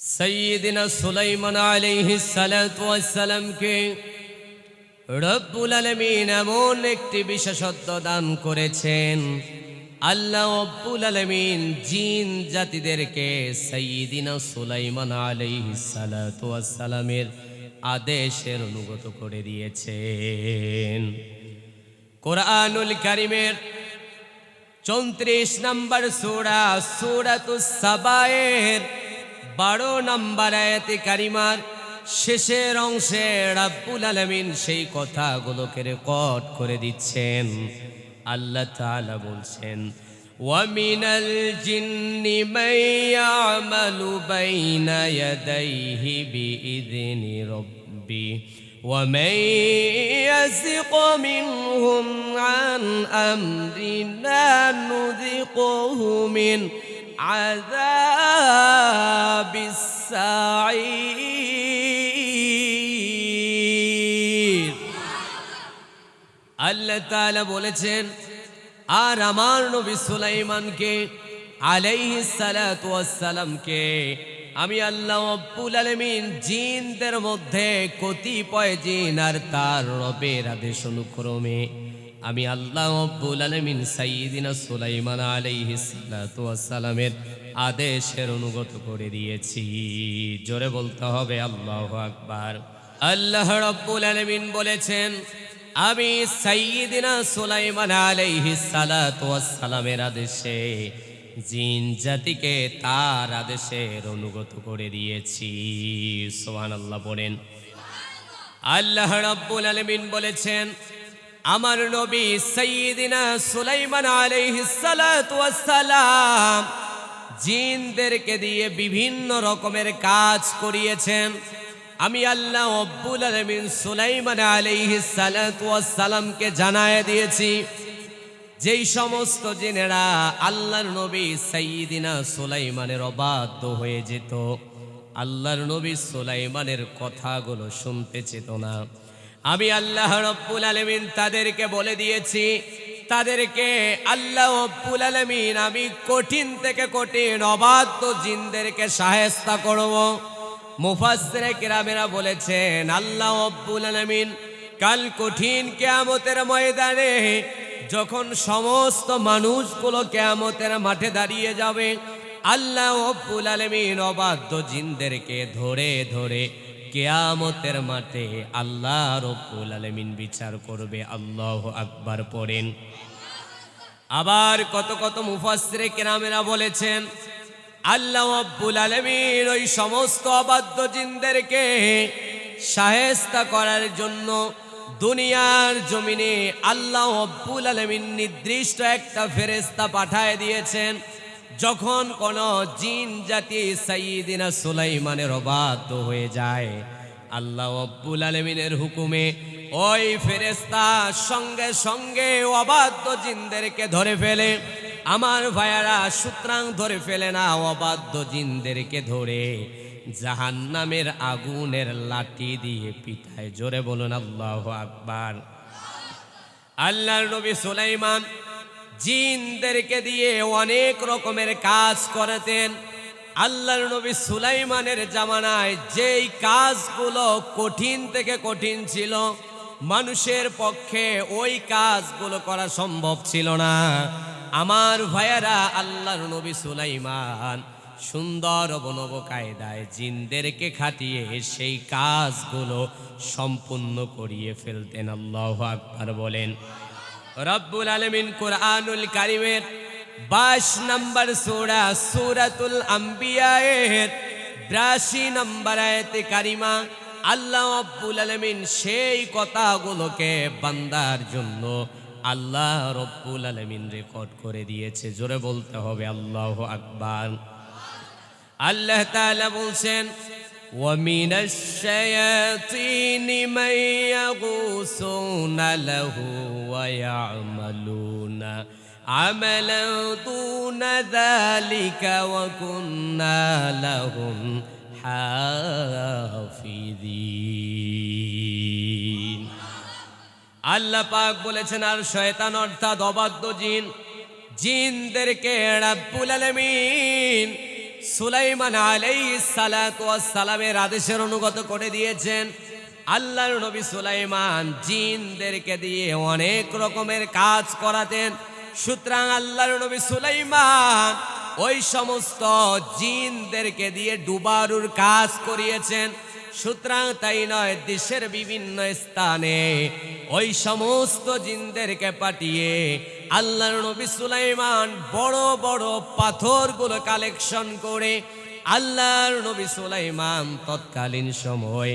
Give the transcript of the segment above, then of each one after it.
सय्यिदिना सुलाइमान आलैहिस सालातु वस्सालाम के रब्बुल आलामीन एमन एकटी विशेषत्व दान करेছেন। আল্লাহ রব্বুল আলামিন জিন জাতিদেরকে সয়্যিদিনা সুলাইমান আলাইহিস সালাতু ওয়াসসালামের আদেশের অনুগত করে দিয়েছেন। কোরআনুল কারীমের 34 নম্বর সূরা সূরাতুস সাবায়ের 12 নম্বর আয়াতে কারিমার শেষের অংশে রব্বুল আলামিন সেই কথাগুলোকে রেকর্ড করে দিচ্ছেন। আল্লাহ তাআলা বলছেন, ওয়া মিনাল জিন্নি মান ইয়ামালু বাইনা ইয়াদাইহি বিইذনি রাব্বি ওয়া মান ইয়াসিকু মিনহুম আন আমরিনা নুযিকুহু মিন আযাবিস সাঈর। আল্লাহ তাআলা বলেছেন, আর আমার নবী সুলাইমানকে আলাইহিস সালাতু ওয়াসসালামকে আমি আল্লাহ রব্বুল আলামিন জিনদের মধ্যে কতিপয় জিন আর তার রবের আদেশ অনুক্রমে আমি আল্লাহ রব্বুল আলামিন সাইয়্যিদিনা সুলাইমান আলাইহিস সালাতু ওয়াসসালামের আদেশের অনুগত করে দিয়েছি। জোরে বলতে হবে আল্লাহু আকবার। আল্লাহ রব্বুল আলামিন বলেছেন, আমি সাইয়্যিদিনা সুলাইমান আলাইহিস সালাতু ওয়াসসালামের আদেশে জিন জাতিকে তার আদেশের অনুগত করে দিয়েছি। সুবহানাল্লাহ বলেন। আল্লাহ রাব্বুল আলামিন বলেছেন, আমার নবী সাইয়্যিদিনা সুলাইমান আলাইহিস সালাতু ওয়াসসালাম জিনদেরকে দিয়ে বিভিন্ন রকমের কাজ করিয়েছেন। আমি আল্লাহ রব্বুল আলামিন সুলাইমান আলাইহিস সালাতু ওয়াসসালামকে জানায় দিয়েছি, যেই সমস্ত জিনেরা আল্লাহর নবী সাইয়্যিদিনা সুলাইমানের অবাধ্য হয়ে যেত, আল্লাহর নবী সুলাইমানের কথাগুলো শুনতে চেত না, আমি আল্লাহ রব্বুল আলামিন তাদেরকে বলে দিয়েছি, তাদেরকে আল্লাহ রব্বুল আলামিন আমি কঠিন থেকে কঠিন অবাধ্য জিনদেরকে শায়েস্তা করব। মুফাসসিরে কেরামেরা বলেছেন, আল্লাহ রব্বুল আলামিন কাল কঠিন কিয়ামতের ময়দানে যখন সমস্ত মানুষগুলো কিয়ামতের মাঠে দাঁড়িয়ে যাবে, আল্লাহ রব্বুল আলামিন অবাধ্য জিনদেরকে ধরে ধরে কিয়ামতের মাঠে আল্লাহ রব্বুল আলামিন বিচার করবে। আল্লাহু আকবার পড়েন। আবার কত কত মুফাসসিরে কেরামেরা বলেছেন, আল্লাহ রব্বুল আলামিন ওই সমস্ত অবাধ্য জিনদেরকে শায়েস্তা করার জন্য দুনিয়ার জমিনে আল্লাহ রব্বুল আলামিন নির্দিষ্ট একটা ফেরেশতা পাঠায় দিয়েছেন। যখন কোন জিন জাতি সাইয়্যিদিনা সুলাইমানের অবাধ্য হয়ে যায়, আল্লাহ রব্বুল আলামিনের হুকুমে ওই ফেরেশতা সঙ্গে সঙ্গে অবাধ্য জিনদেরকে ধরে ফেলে। আমার ভাইয়ারা, সুতরাং ধরে ফেলে না, অবাধ্য জিনদেরকে ধরে জাহান্নামের আগুনের লাঠি দিয়ে পিটায়। জোরে বলুন আল্লাহু আকবার। আল্লাহর নবী সুলাইমান জিনদেরকে দিয়ে অনেক রকমের কাজ করেতেন। আল্লাহর নবী সুলাইমানের জামানায় যেই কাজগুলো কঠিন থেকে কঠিন ছিল, মানুষের পক্ষে ওই কাজগুলো করা সম্ভব ছিল না। আমার ভাইয়ারা, আল্লাহর নবী সুলাইমান সুন্দর অবনব কায়দায় জিনদেরকে খাটিয়ে সেই কাজগুলো সম্পূর্ণ করিয়ে ফেলতেন। আল্লাহু আকবার বলেন। রব্বুল আলামিন কোরআনুল কারীমের 22 নম্বর সূরা সূরাতুল আম্বিয়া এর 82 নম্বর আয়াতে কারিমা আল্লাহ রব্বুল আলামিন সেই কথাগুলোকে বান্দার জন্য আল্লাহ রব্বুল আলামিন রেকর্ড করে দিয়েছে। জোরে বলতে হবে আল্লাহু আকবার। আল্লাহ তাআলা বলছেন, ওয়া মিনাশ শায়াতিনি মান ইয়াগুসুনা লাহু ওয়া ইয়ামালুনা আমালান দুনা যালিকা ওয়া কুন্না লাহুম হাফিযিন। আল্লাহ পাক বলেছেন, আর শয়তান অর্থাৎ অবাধ্য জিন, জিনদেরকে রব্বুল আলামিন সুলাইমান আলাইহিস সালাতু ওয়াস সালামের আদেশের অনুগত করে দিয়েছেন। আল্লাহর নবী সুলাইমান জিনদেরকে দিয়ে অনেক রকমের কাজ করাতেন। সুতরাং আল্লাহর নবী সুলাইমান ওই সমস্ত জিনদেরকে দিয়ে ডুবারুর কাজ করিয়েছেন। সুতরাং তাই নয়, দেশের বিভিন্ন স্থানে ওই সমস্ত জিনদেরকে পাঠিয়ে আল্লাহর নবী সুলাইমান বড় বড় পাথরগুলো কালেকশন করে আল্লাহর নবী সুলাইমান তৎকালীন সময়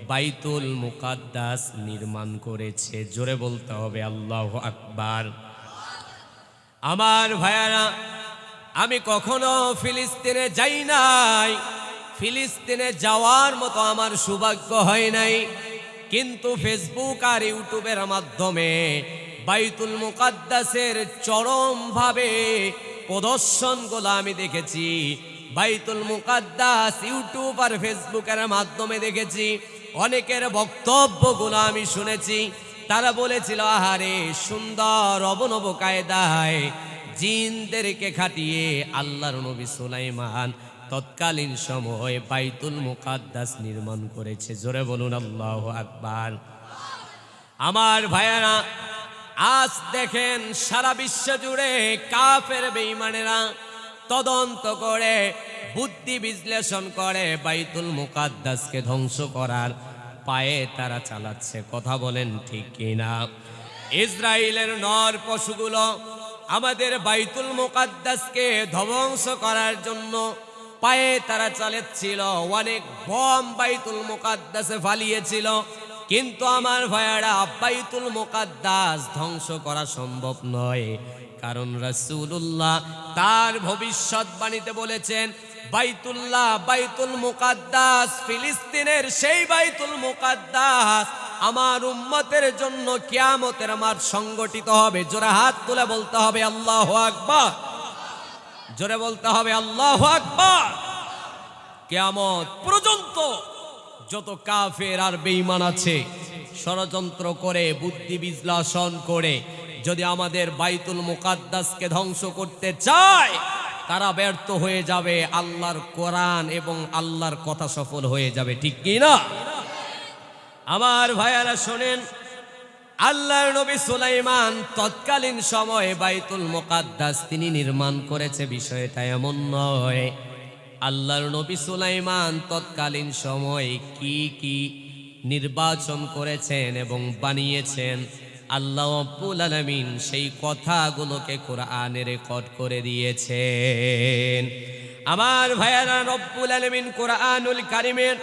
বাইতুল মুকাদ্দাস নির্মাণ করেছে। জোরে বলতে হবে আল্লাহু আকবার। আমার ভাইয়ারা, আমি কখনো ফিলিস্তিনে যাই নাই, ফিলিস্তিনে যাওয়ার মতো আমার সৌভাগ্য হয় নাই, কিন্তু ফেসবুক আর ইউটিউবের মাধ্যমে বাইতুল মুকাদ্দাসের চরমভাবে প্রদর্শনগুলো আমি দেখেছি। বাইতুল মুকাদ্দাস ইউটিউব আর ফেসবুকের মাধ্যমে দেখেছি। অনেকের বক্তব্যগুলো আমি শুনেছি। তারা বলেছিল, আহারে সুন্দর অবনব কায়দায় জিনদেরকে খাটিয়ে আল্লাহর নবী সুলাইমান তৎকালীন সময় বাইতুল মুকাদ্দাস নির্মাণ করেছে। জোরে বলুন আল্লাহু আকবার। আমার ভাইয়ারা, আজ দেখেন সারা বিশ্ব জুড়ে কাফের বেঈমানেরা তদন্ত করে বুদ্ধি বিশ্লেষণ করে বাইতুল মুকাদ্দাসকে ধ্বংস করার পায়ে তারা চালাচ্ছে। কথা বলেন ঠিক কিনা? ইসরায়েলের নর পশুগুলো আমাদের বাইতুল মুকাদ্দাসকে ধ্বংস করার জন্য পায়ে তারা চালাচ্ছিল, অনেক বম বাইতুল মুকাদ্দাসে ফালিয়েছিল। কিন্তু আমার ভাইয়ারা, বাইতুল মুকাদ্দাস ধ্বংস করা সম্ভব নয়, কারণ রাসূলুল্লাহ তার ভবিষ্যৎবাণীতে বলেছেন, বাইতুল্লাহ, বাইতুল মুকাদ্দাস, ফিলিস্তিনের সেই বাইতুল মুকাদ্দাস আমার উম্মতের জন্য কিয়ামতের মাঠ সংগঠিত হবে। জোরে হাত তুলে বলতে হবে আল্লাহু আকবার। জোরে বলতে হবে আল্লাহু আকবার। কিয়ামত পর্যন্ত যত কাফের আর বেঈমান আছে ষড়যন্ত্র করে বুদ্ধি বিশ্লেষণ করে যদি আমাদের বাইতুল মুকাদ্দাসকে ধ্বংস করতে চায়, তারা ব্যর্থ হয়ে যাবে। আল্লাহর কোরআন এবং আল্লাহর কথা সফল হয়ে যাবে। ঠিক কি না? আমার ভাইয়ারা শোনেন, আল্লাহর নবী সুলাইমান তৎকালীন সময়ে বাইতুল মুকাদ্দাস তিনি নির্মাণ করেছে, বিষয়টা এমন নয়। আল্লাহর নবী সুলাইমান তৎকালীন সময়ে কি কি নির্বাচন করেছেন এবং বানিয়েছেন, আল্লাহ রাব্বুল আলামিন সেই কথাগুলোকে কোরআনে রেকর্ড করে দিয়েছেন। আমার ভাইয়ারা, রব্বুল আলামিন কোরআনুল কারীমের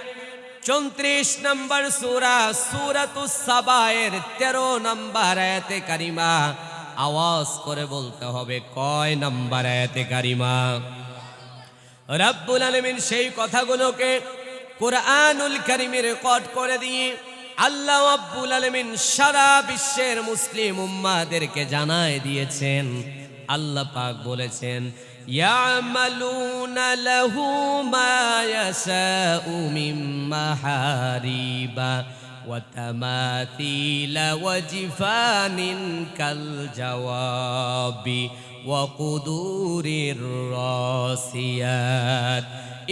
34 নম্বর সূরা সূরাতুস সাবা-এর 13 নম্বর আয়াতে কারিমা, আওয়াজ করে বলতে হবে কয় নম্বর আয়াতে কারিমা? রব্বুল আলামিন সেই কথাগুলোকে কোরআনুল কারীমে রেকর্ড করে দিয়ে আল্লাহ রাব্বুল আলামিন সারা বিশ্বের মুসলিম উম্মাদেরকে জানায় দিয়েছেন। আল্লাহ পাক বলেছেন, ইয়ামালুনা লাহু মা ইয়াশাউ মিন মাহারিবা ওয়া তামাথিলা ওয়া জিফানিন কাল জাওয়াবি ওয়া কুদুরির রাসিয়াত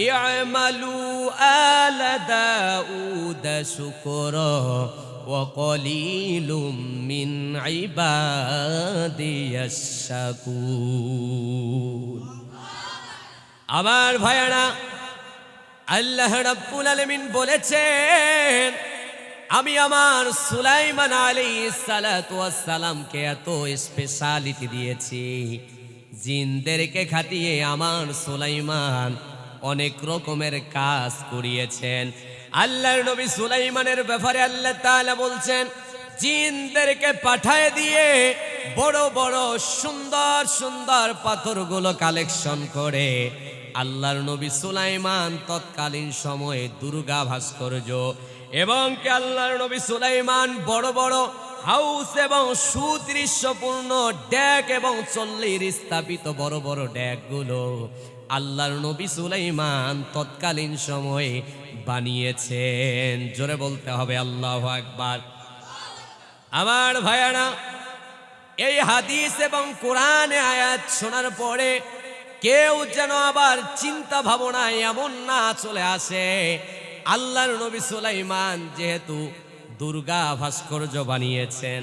ই'মালু আলা দাউদ শুকরা ওয়া কলিলুম মিন ইবাদিয়াশ শাকুর। আমার ভাইয়ারা, আল্লাহ রাব্বুল আলামিন বলেছেন, আমি আমার সুলাইমান আলাইহিস সালাতু ওয়াস সালামকে এত স্পেশালিটি দিয়েছি, জিনদেরকে খাটিয়ে আমার সুলাইমান অনেক রকমের কাজ করিয়েছেন। আল্লাহর নবী সুলাইমানের ব্যাপারে আল্লাহ তাআলা বলছেন, জিনদেরকে পাঠায় দিয়ে বড় বড় সুন্দর সুন্দর পাথরগুলো কালেকশন করে আল্লাহর নবী সুলাইমান তৎকালীন সময়ে দুর্গা ভাস্কর্য এবং কি আল্লাহর নবী সুলাইমান বড় বড় হাউস এবং সুদৃশ্যপূর্ণ ডেক এবং চল্লির স্থাপিত বড় বড় ডেকগুলো আল্লাহর নবী সুলাইমান তৎকালীন সময়ে বানিয়েছেন। জোরে বলতে হবে আল্লাহু আকবার। আমার ভাইয়ারা, এই হাদিস এবং কোরআনে আয়াত শোনার পরে কেউ যেন আবার চিন্তা ভাবনায় এমন না চলে আসে আল্লাহর নবী সুলাইমান যেহেতু দুর্গা ভাস্কর্য বানিয়েছেন,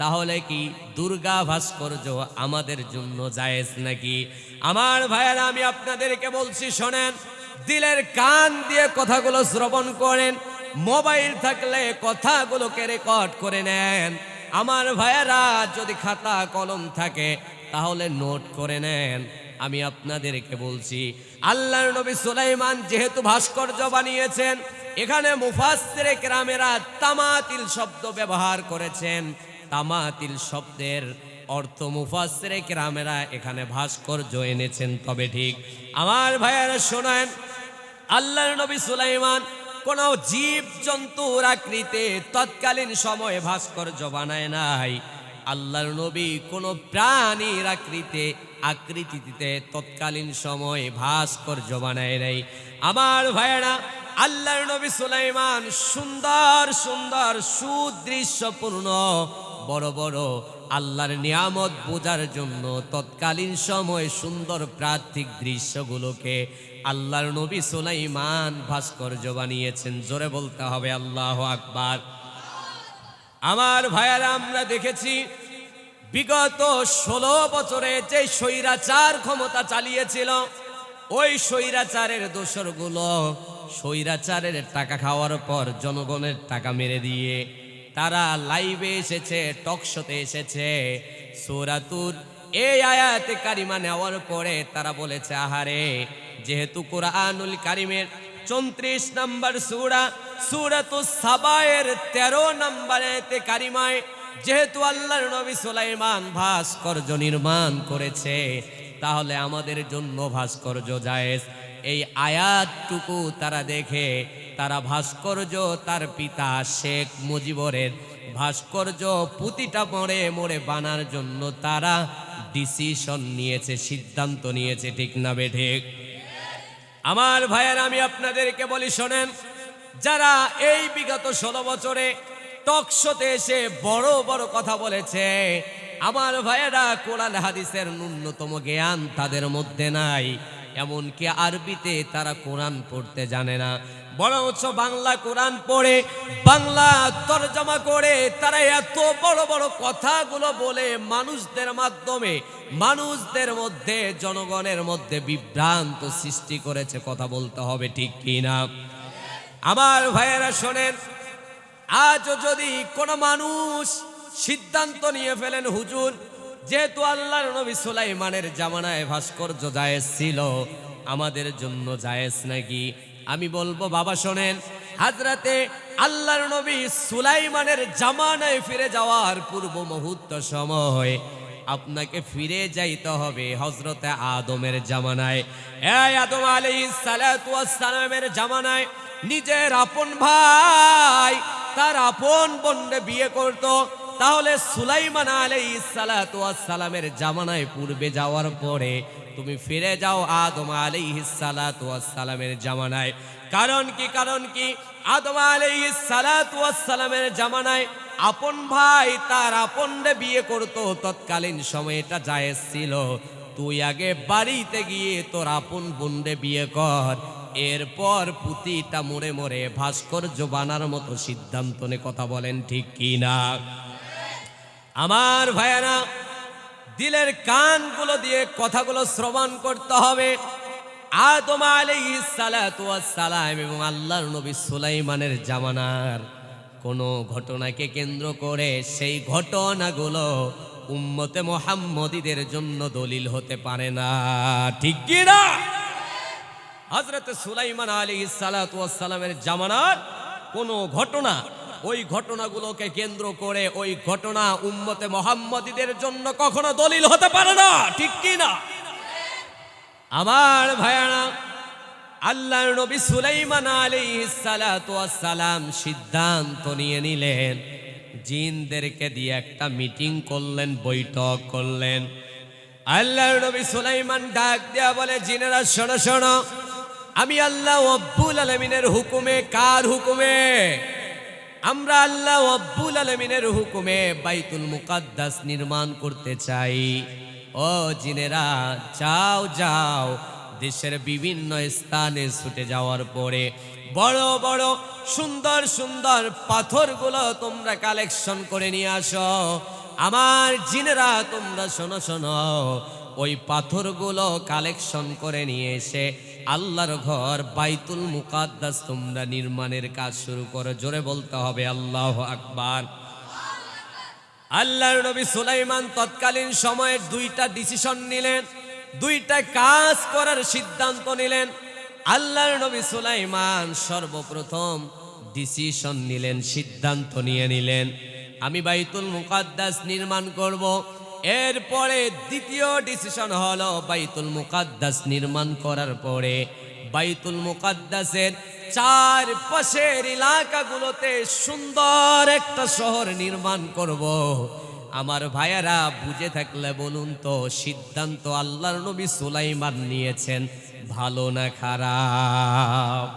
তাহলে কি দুর্গা ভাস্কর্য আমাদের জন্য জায়েজ নাকি? আমার ভাইয়েরা, আমি আপনাদেরকে বলছি, শোনেন, দিলের কান দিয়ে কথাগুলো শ্রবণ করেন, মোবাইল থাকলে কথাগুলোকে রেকর্ড করে নেন। আমার ভাইয়েরা, যদি খাতা কলম থাকে তাহলে নোট করে নেন। আমি আপনাদেরকে বলছি, আল্লাহর নবী সুলাইমান যেহেতু ভাস্কর্য বানিয়েছেন, এখানে মুফাসসিরে কেরামেরা তামাতিল শব্দ ব্যবহার করেছেন। তামাতিল শব্দের অর্থ মুফাসসিরে কেরামেরা এখানে ভাস্কর্য এনেছেন। তবে ঠিক আমার ভাইয়েরা শোনেন, আল্লাহর নবী সুলাইমান কোন জীব জন্তুর আকৃতি তৎকালীন সময়ে ভাস্কর্য বানায় নাই। আল্লাহর নবী কোন প্রাণীর আকৃতিতে তৎকালীন সময়ে ভাস্কর্য বানায় নাই। আমার ভাইয়েরা, আল্লাহর নবী সুলাইমান সুন্দর সুন্দর সুদৃশ্যপূর্ণ বড় বড় আল্লাহর নিয়ামত বোঝার জন্য তৎকালীন সময়ে সুন্দর প্রাকৃতিক দৃশ্যগুলোকে আল্লাহর নবী সুলাইমান ভাস্কর্য বানিয়েছেন। জোরে বলতে হবে আল্লাহু আকবার। আমার ভাইয়ারা, আমরা দেখেছি বিগত 16 বছরে যে স্বৈরাচার ক্ষমতা চালিয়েছিল, ওই স্বৈরাচারের দোসরগুলো স্বৈরাচারের টাকা খাওয়ার পর জনগণের টাকা মেরে দিয়ে তারা লাইভে এসেছে, টকশোতে এসেছে, সূরাতুর এই আয়াতে কারিমা নেওয়ার পরে তারা বলেছে, আহারে, যেহেতু কুরআনুল কারিমের 34 নম্বর সূরাতুস সাবায়ের 13 নম্বর আয়াতে কারিমায় যেহেতু আল্লাহর নবী সুলাইমান ভাস্কর্য নির্মাণ করেছে, তাহলে আমাদের জন্য ভাস্কর্য জায়েজ। এই আয়াতটুকু তারা দেখে তারা ভাস্কর্য তার পিতা শেখ মুজিবরের ভাস্কর্য পুঁতিটা মোড়ে মোড়ে বানার জন্য তারা ডিসিশন নিয়েছে, সিদ্ধান্ত নিয়েছে। ঠিক না বেঠিক? আমার ভাইয়েরা, আমি আপনাদেরকে বলি, শোনেন, যারা এই বিগত 16 বছরে টকশোতে এসে বড় বড় কথা বলেছে, আমার ভাইয়েরা, কোরআন হাদিসের ন্যূনতম জ্ঞান তাদের মধ্যে নাই। এমনকি আরবিতে তারা কোরআন পড়তে জানে না, বরঞ্চ বাংলা কোরআন পড়ে বাংলা তরজমা করে তারা এত বড় বড় কথাগুলো বলে মানুষদের মাধ্যমে মানুষদের মধ্যে, জনগণের মধ্যে বিভ্রান্ত সৃষ্টি করেছে। কথা বলতে হবে ঠিক কিনা? আমার ভাইয়েরা শোনেন, আজও যদি কোনো মানুষ সিদ্ধান্ত নিয়ে ফেলেন, হুজুর, যেহেতু আল্লাহর নবী সুলাইমানের জামানায় ভাস্কর্য জায়েজ ছিল, আমাদের জন্য জায়েজ নাকি? আমি বলবো, বাবা শোনেন, হাজরাতে আল্লাহর নবী সুলাইমানের জামানায় ফিরে যাওয়ার পূর্ব মুহূর্ত সময় আপনাকে ফিরে যাইতে হবে হযরতে আদমের জামানায়। এই আদম আলাইহিস সালাতু ওয়াস সালামের জামানায় নিজের আপন ভাই তার আপন বোনকে বিয়ে করত। তাহলে সুলাইমান আলাইহিস সালাতু ওয়াস সালামের জামানায় পূর্বে যাওয়ার পরে তুমি ফিরে যাও আদম আলাইহিস সালাতু ওয়াস সালামের জামানায়। কারণ কি? আদম আলাইহিস সালাতু ওয়াস সালামের জামানায় আপন ভাই তার আপনকে বিয়ে করত, তৎকালীন সময়ে এটা জায়েজ ছিল। তুই আগে বাড়িতে গিয়ে তোর আপন বোনকে বিয়ে কর, এরপর পুঁতিটা মোড়ে মোড়ে ভাস্কর্য বানার মতো সিদ্ধান্ত নে। কথা বলেন ঠিক কি না? আমার ভাইয়েরা, দিলের কানগুলো দিয়ে কথাগুলো শ্রবণ করতে হবে। আদম আলাইহিস সালাতু ওয়াস সালাম এবং আল্লাহর নবী সুলাইমানের জামানার কোন ঘটনাকে কেন্দ্র করে সেই ঘটনাগুলো উম্মতে মুহাম্মদীদের জন্য দলিল হতে পারে না। ঠিক কি না? হযরত সুলাইমান আলাইহিস সালাতু ওয়াস সালামের জামানার কোন ঘটনা, ওই ঘটনাগুলোকে কেন্দ্র করে ওই ঘটনা উম্মতে মুহাম্মদীদের জন্য কখনো দলিল হতে পারে না। ঠিক কি না? আমার ভাইয়ারা, আল্লাহর নবী সুলাইমান আলাইহিস সালাতু ওয়াস সালাম সিদ্ধান্ত নিয়ে নিলেন, জিনদেরকে দিয়ে একটা মিটিং করলেন, বৈঠক করলেন। আল্লাহর নবী সুলাইমান ডাক দেয়া বলে, জিনেরা শোনো শোনো, আমি আল্লাহ রব্বুল আলামিনের হুকুমে, কার হুকুমে? আমরা আল্লাহ রব্বুল আলামিনের হুকুমে বাইতুল মুকাদ্দাস নির্মাণ করতে চাই। ও জিনেরা যাও যাও, দেশের বিভিন্ন স্থানে ছুটে যাওয়ার পরে বড় বড় সুন্দর সুন্দর পাথরগুলো তোমরা কালেকশন করে নিয়ে আসো। আমার জিনেরা তোমরা শোনো শোনো, ওই পাথরগুলো কালেকশন করে নিয়ে এসে আল্লাহর ঘর বাইতুল মুকাদ্দাস তোমরা নির্মাণের কাজ শুরু করো। জোরে বলতে হবে আল্লাহু আকবার। আল্লাহর নবী সুলাইমান তৎকালীন সময়ে দুইটা ডিসিশন নিলেন, দুইটা কাজ করার সিদ্ধান্ত নিলেন। আল্লাহর নবী সুলাইমান সর্বপ্রথম ডিসিশন নিলেন, সিদ্ধান্ত নিয়ে নিলেন, আমি বাইতুল মুকাদ্দাস নির্মাণ করব। এরপরে দ্বিতীয় ডিসিশন হলো বাইতুল মুকাদ্দাস নির্মাণ করার পরে বাইতুল মুকাদ্দাসের চারপাশের এলাকাগুলোতে সুন্দর একটা শহর নির্মাণ করব। আমার ভাইয়ারা বুঝে থাকলে বলুন তো, সিদ্ধান্ত আল্লাহর নবী সুলাইমান নিয়েছেন ভালো না খারাপ?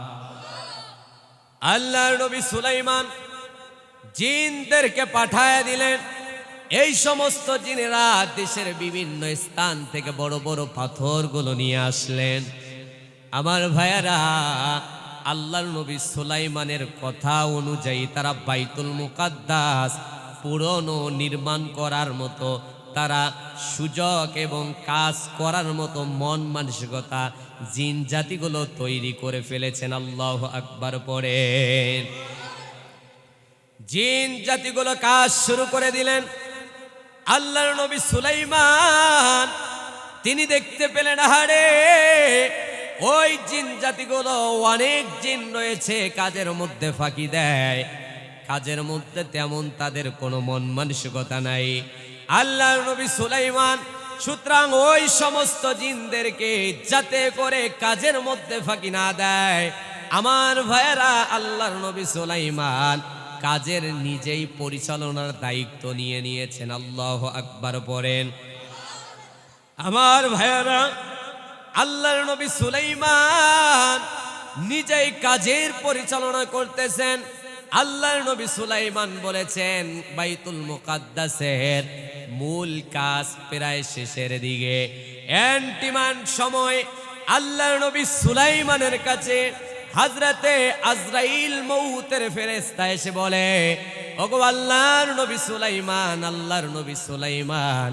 আল্লাহর নবী সুলাইমান জিনদেরকে পাঠায় দিলেন। এই সমস্ত জিনেরা দেশের বিভিন্ন স্থান থেকে বড় বড় পাথরগুলো নিয়ে আসলেন। আমার ভাইয়ারা, আল্লাহর নবী সুলাইমানের কথা অনুযায়ী তারা বাইতুল মুকাদ্দাস পুরনো নির্মাণ করার মতো, তারা সুযোগ এবং কাজ করার মতো মন মানসিকতা জিন জাতিগুলো তৈরি করে ফেলেছেন। আল্লাহু আকবার পড়েন। জিন জাতিগুলো কাজ শুরু করে দিলেন। আল্লাহর নবী সুলাইমান তিনি দেখতে পেলেন, আহারে ওই জিন জাতিগুলো অনেক জিন রয়েছে, কাজের মধ্যে ফাঁকি দেয়, কাজের মধ্যে তেমন তাদের কোনো মন মানসিকতা নাই। আল্লাহর নবী সুলাইমান সুতরাং ওই সমস্ত জিনদেরকে যাতে করে কাজের মধ্যে ফাঁকি না দেয়, আমার ভাইয়েরা আল্লাহর নবী সুলাইমান কাজের নিজেই পরিচালনার দায়িত্ব নিয়ে নিয়েছেন। আল্লাহু আকবার পড়েন। আমার ভাইয়েরা, আল্লাহর নবী সুলাইমান নিজেই কাজের পরিচালনা করতেছেন। আল্লাহর নবী সুলাইমান বলেছেন, বাইতুল মুকাদ্দাসের মূল কাজ প্রায় শেষের দিকে। এন্টিমান সময় আল্লাহর নবী সুলাইমানের কাছে হযরতে আজরাইল মউতের ফেরেশতা এসে বলে, ওগো আল্লাহর নবী সুলাইমান, আল্লাহর নবী সুলাইমান,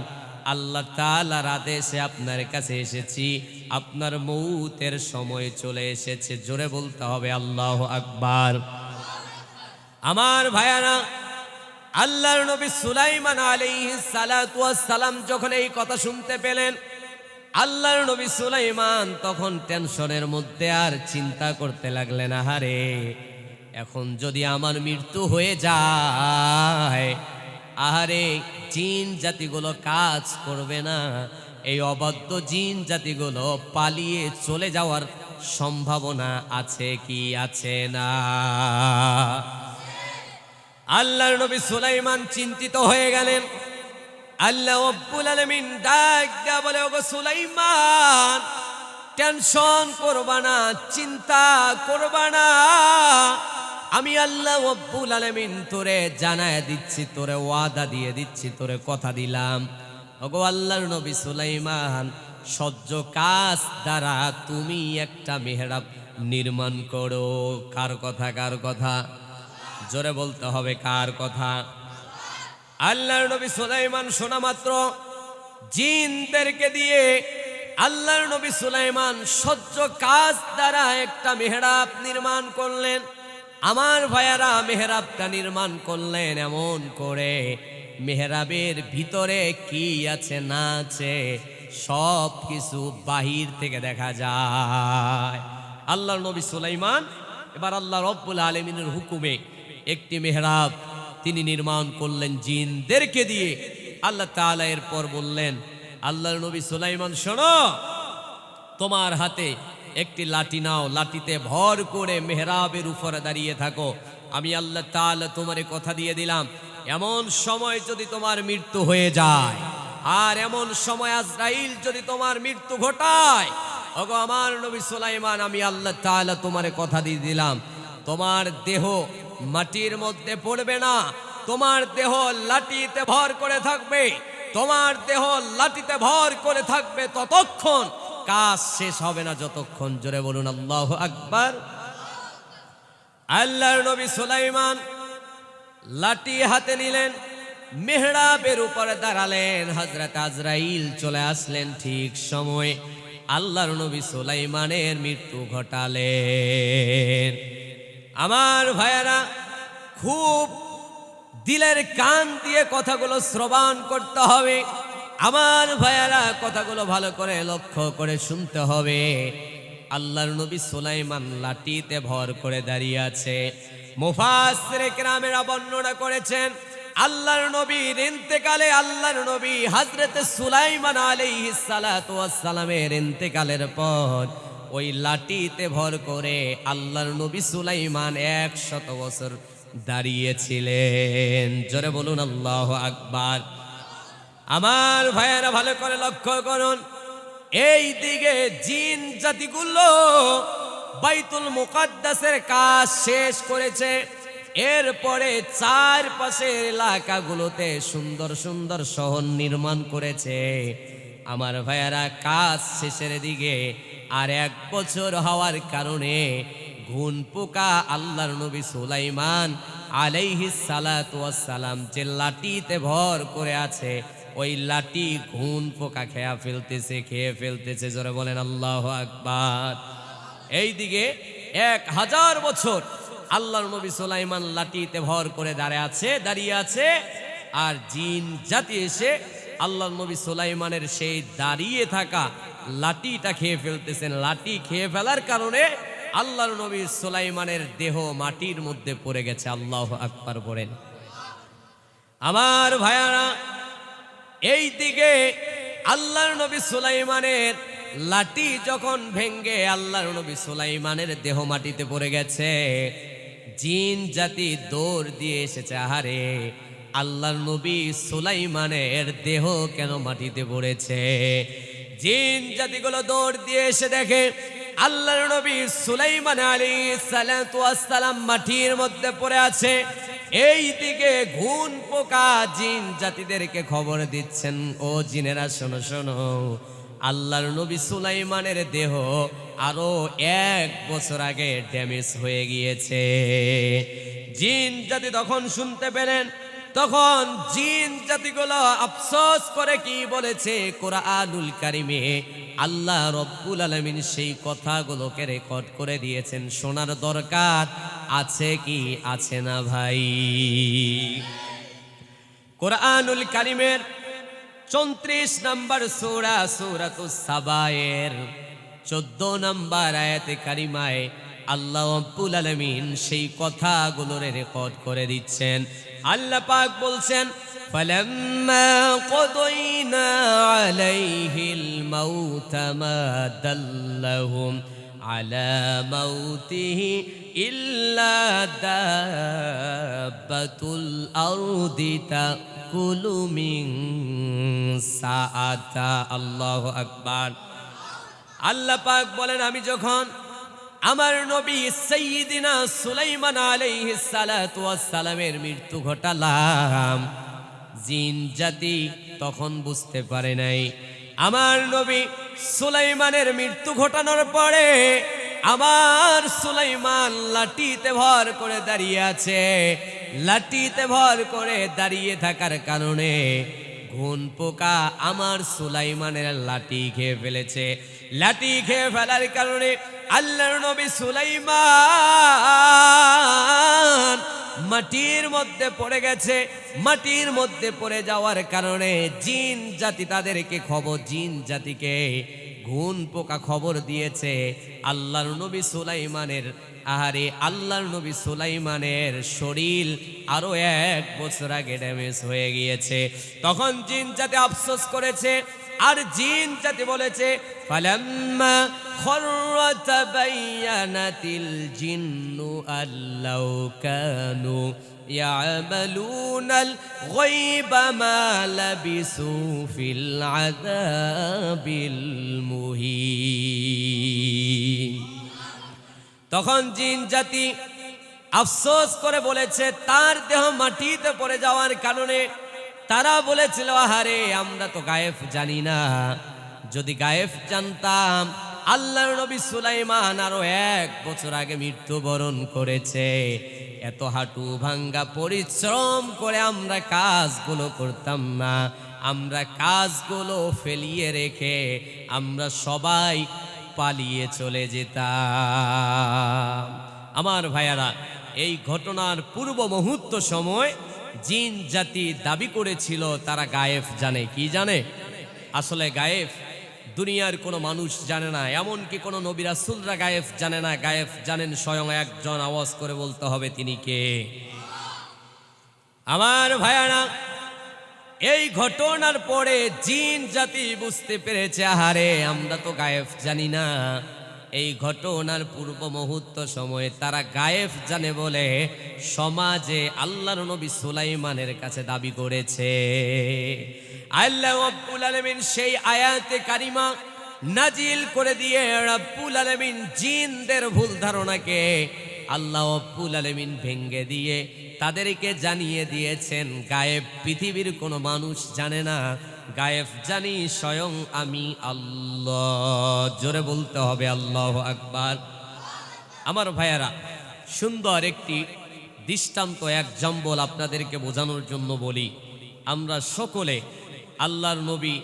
আল্লাহ তাআলার আদেশে আপনার কাছে এসেছি, আপনার মউতের সময় চলে এসেছে। জোরে বলতে হবে আল্লাহু আকবার। আমার ভাইয়ারা, আল্লাহর নবী সুলাইমান আলাইহিস সালাতু ওয়াস সালাম যখন এই কথা শুনতে পেলেন, আল্লাহর নবী সুলাইমান তখন টেনশনের মধ্যে আর চিন্তা করতে লাগলেন, আহারে এখন যদি আমার মৃত্যু হয়ে যায়, আহারে জিন জাতিগুলো কাজ করবে না, এই অবাধ্য জিন জাতিগুলো পালিয়ে চলে যাওয়ার সম্ভাবনা আছে কি আছে না? আল্লাহর নবী সুলাইমান চিন্তিত হয়ে গেলেন। আল্লাহ রাব্বুল আলামিন ডাক দিয়া বলে, ওগো সুলাইমান, টেনশন করবা না, চিন্তা করবা না, আমি আল্লাহ রাব্বুল আলামিন তোরে জানায় দিচ্ছি, তোরে ওয়াদা দিয়ে দিচ্ছি, তোরে কথা দিলাম। ওগো আল্লাহর নবী সুলাইমান, সহ্য কাজ দ্বারা তুমি একটা মিহরাব নির্মাণ করো। কার কথা? কার কথা? জোরে বলতে হবে কার কথা? আল্লাহর নবী সুলাইমান শোনা মাত্র জিনদেরকে দিয়ে আল্লাহর নবী সুলাইমান সহ্য কাজ দ্বারা একটা মেহরাব নির্মাণ করলেন। আমার ভাইয়ারা, মেহরাবটা নির্মাণ করলেন এমন করে, মেহরাবের ভিতরে কি আছে না আছে সব কিছু বাহির থেকে দেখা যায়। আল্লাহর নবী সুলাইমান এবার আল্লাহ রাব্বুল আলামিনের হুকুমে একটি মেহরাব তিনি নির্মাণ করলেন জিনদেরকে দিয়ে। আল্লাহ তাআলা এরপর বললেন, আল্লাহর নবী সুলাইমান শোনো, তোমার হাতে একটি লাঠি নাও, লাঠিতে ভর করে মেহরাবের উপরে দাঁড়িয়ে থাকো। আমি আল্লাহ তাআলা তোমারে কথা দিয়ে দিলাম, এমন সময় যদি তোমার মৃত্যু হয়ে যায়, আর এমন সময় আজরাইল যদি তোমার মৃত্যু ঘটায়, ওগো আমার নবী সুলাইমান, আমি আল্লাহ তাআলা তোমারে কথা দিয়ে দিলাম, তোমার দেহ মাটির মধ্যে পড়বে না, তোমার দেহ লাঠিতে ভর করে থাকবে। তোমার দেহ লাঠিতে ভর করে থাকবে ততক্ষণ কাজ শেষ হবে না যতক্ষণ। জোরে বলুন আল্লাহু আকবার। আল্লাহর নবী সুলাইমান লাঠি হাতে নিলেন, মেহরাবের উপরে দাঁড়ালেন। হযরত আজরাইল চলে আসলেন ঠিক সময়ে, আল্লাহর নবী সুলাইমানের মৃত্যু ঘটালেন। আমার ভাইয়েরা, খুব দিলের কান দিয়ে কথাগুলো শ্রবণ করতে হবে। আমার ভাইয়েরা, কথাগুলো ভালো করে লক্ষ্য করে শুনতে হবে। আল্লাহর নবী সুলাইমান লাঠিতে ভর করে দাঁড়িয়ে আছে। মুফাসসিরে কেরামেরা বর্ণনা করেছেন, আল্লাহর নবীর ইন্তেকালে, আল্লাহর নবী হযরত সুলাইমান আলাইহিস সালাতু ওয়াস সালামের ইন্তেকালের পর ওই লাঠিতে ভর করে আল্লাহর নবী সুলাইমান 100 বছর দাঁড়িয়েছিলেন। জোরে বলুন আল্লাহু আকবার। আমার ভাইয়েরা, ভালো করে লক্ষ্য করুন, এই দিকে জিন জাতিগুলো বাইতুল মুকাদ্দাসের কাজ শেষ করেছে। এরপরে চারপাশের এলাকাগুলোতে সুন্দর সুন্দর শহর নির্মাণ করেছে। আমার ভাইয়েরা, কাজ শেষের দিকে আর 1 বছর হওয়ার কারণে ঘুন পোকা আল্লাহর নবী সুলাইমান আলাইহিস সালাতু ওয়াস সালাম যে লাঠিতে ভর করে আছে, ওই লাঠি ঘুন পোকা খেয়ে ফেলতেছে। জোরে বলেন আল্লাহু আকবার। এইদিকে 1000 বছর আল্লাহর নবী সুলাইমান লাঠিতে ভর করে দাঁড়িয়ে আছে, আর জিন জাতি এসে আল্লাহর নবী সুলাইমানের সেই দাঁড়িয়ে থাকা লাঠিটা খেয়ে ফেলতেছেন। লাঠি খেয়ে ফেলার কারণে আল্লাহর নবী সুলাইমানের দেহ মাটির মধ্যে পড়ে গেছে। আল্লাহু আকবার বলেন। আমার ভাইয়ারা, এই দিকে আল্লাহর নবী সুলাইমানের লাঠি যখন ভেঙ্গে আল্লাহর নবী সুলাইমানের দেহ মাটিতে পড়ে গেছে, জিন জাতি দৌড় দিয়ে এসেছে। আহারে, আল্লাহর নবী সুলাইমানের দেহ কেন মাটিতে পড়েছে? জিন জাতিগুলো দৌড় দিয়ে এসে দেখে আল্লাহর নবী সুলাইমান আলাইহিস সালাতু ওয়াস সালাম মাটির মধ্যে পড়ে আছে। এই দিকে ঘুন পোকা জিন জাতিদেরকে খবর দিচ্ছেন, ও জিনেরা শোনো শোনো, আল্লাহর নবী সুলাইমানের দেহ আরো 1 বছর আগে ড্যামেজ হয়ে গিয়েছে। জিন জাতি তখন শুনতে পেলেন, তখন জিন জাতিগুলো আফসোস করে কি বলেছে, কোরআনুল কারিমে আল্লাহ রব্বুল আলামিন সেই কথাগুলোকে রেকর্ড করে দিয়েছেন। শোনার দরকার আছে কি আছে না ভাই? কোরআনুল কারিমের 34 নম্বর সূরা সূরাতুস সাবায়ের 14 নম্বর আয়াতে কারিমায় আল্লাহ রব্বুল আলামিন সেই কথাগুলোর রেকর্ড করে দিচ্ছেন। আল্লাহ পাক বলছেন, ফালাম্মা কদাইনা আলাইহিল মাউত মা দাল্লাহুম আলা মাউতিহি ইল্লা দাব্বাতুল আরদি তাকুলু মিন সাআতা। আল্লাহু আকবার। আল্লাহ পাক বলেন, আমি যখন আমার নবী সাইয়্যিদিনা সুলাইমান আলাইহিস সালাতু ওয়াস সালামের মৃত্যু ঘটালাম, জিন জাতি তখন বুঝতে পারে নাই। আমার নবী সুলাইমানের মৃত্যু ঘটানোর পরে আমার সুলাইমান লাঠিতে ভর করে দাঁড়িয়ে আছে। লাঠিতে ভর করে দাঁড়িয়ে থাকার কারণে ঘুন পোকা আমার সুলাইমানের লাঠি খেয়ে ফেলেছে। লাঠি খেয়ে ফেলার কারণে আল্লাহর নবী সুলাইমান মাটির মধ্যে পড়ে গেছে। মাটির মধ্যে পড়ে যাওয়ার কারণে জিন জাতি তাদেরকে জিন জাতিকে ঘুন পোকা খবর দিয়েছে আল্লাহর নবী সুলাইমানের, আহারে আল্লাহর নবী সুলাইমানের শরীর আরো 1 বছর আগে ড্যামেজ হয়ে গিয়েছে। তখন জিন জাতি আফসোস করেছে, আর জিন জাতি বলেছে, ফালাম্মা খররা তাবায়ানাতিল জিন্নু আল্লাউ কানু ইয়ামালুনাল গায়বা মা লাবিসু ফিল আযাবিল মুহিন। তখন জিন জাতি আফসোস করে বলেছে, তার দেহ মাটিতে পড়ে যাওয়ার কারণে তারা বলেছিল, আহারে আমরা তো গায়েব জানি না, যদি গায়েব জানতাম আল্লাহর নবী সুলাইমান আরো 1 বছর আগে মৃত্যুবরণ করেছে, এত হাঁটু ভাঙ্গা পরিশ্রম করে আমরা কাজগুলো করতাম না, আমরা কাজগুলো ফেলিয়ে রেখে আমরা সবাই পালিয়ে চলে যেতাম। আমার ভাইয়ারা, এই ঘটনার পূর্ব মুহূর্ত সময় জিন জাতি দাবি করেছিল তারা গায়েব জানে। কি জানে? আসলে গায়েব দুনিয়ার কোনো মানুষ জানে না, এমনকি কোনো নবী রাসূলরা গায়েব জানে না। গায়েব জানেন স্বয়ং একজন, আওয়াজ করে বলতে হবে তিনি কে। আমার ভাইয়ারা, এই ঘটনার পরে জিন জাতি বুঝতে পেরেছে, আহারে আমরা তো গায়েব জানি না। এই ঘটনার পূর্ব মুহূর্ত সময়ে তারা গায়েব জানে বলে সমাজে আল্লাহর নবী সুলাইমানের কাছে দাবি করেছে। আল্লাহ রাব্বুল আলামিন সেই আয়াতে কারিমা নাজিল করে দিয়ে রাব্বুল আলামিন জিনদের ভুল ধারণাকে আল্লাহ রাব্বুল আলামিন ভেঙে দিয়ে তাদেরকে জানিয়ে দিয়েছেন, গায়েব পৃথিবীর কোনো মানুষ জানে না, গায়েব জানি স্বয়ং আমি আল্লাহ। জোরে বলতে হবে আল্লাহু আকবার। আমার ভাইয়ারা, সুন্দর একটি দৃষ্টান্ত, এক্সাম্পল আপনাদেরকে বোঝানোর জন্য বলি। আমরা সকলে আল্লাহর নবী,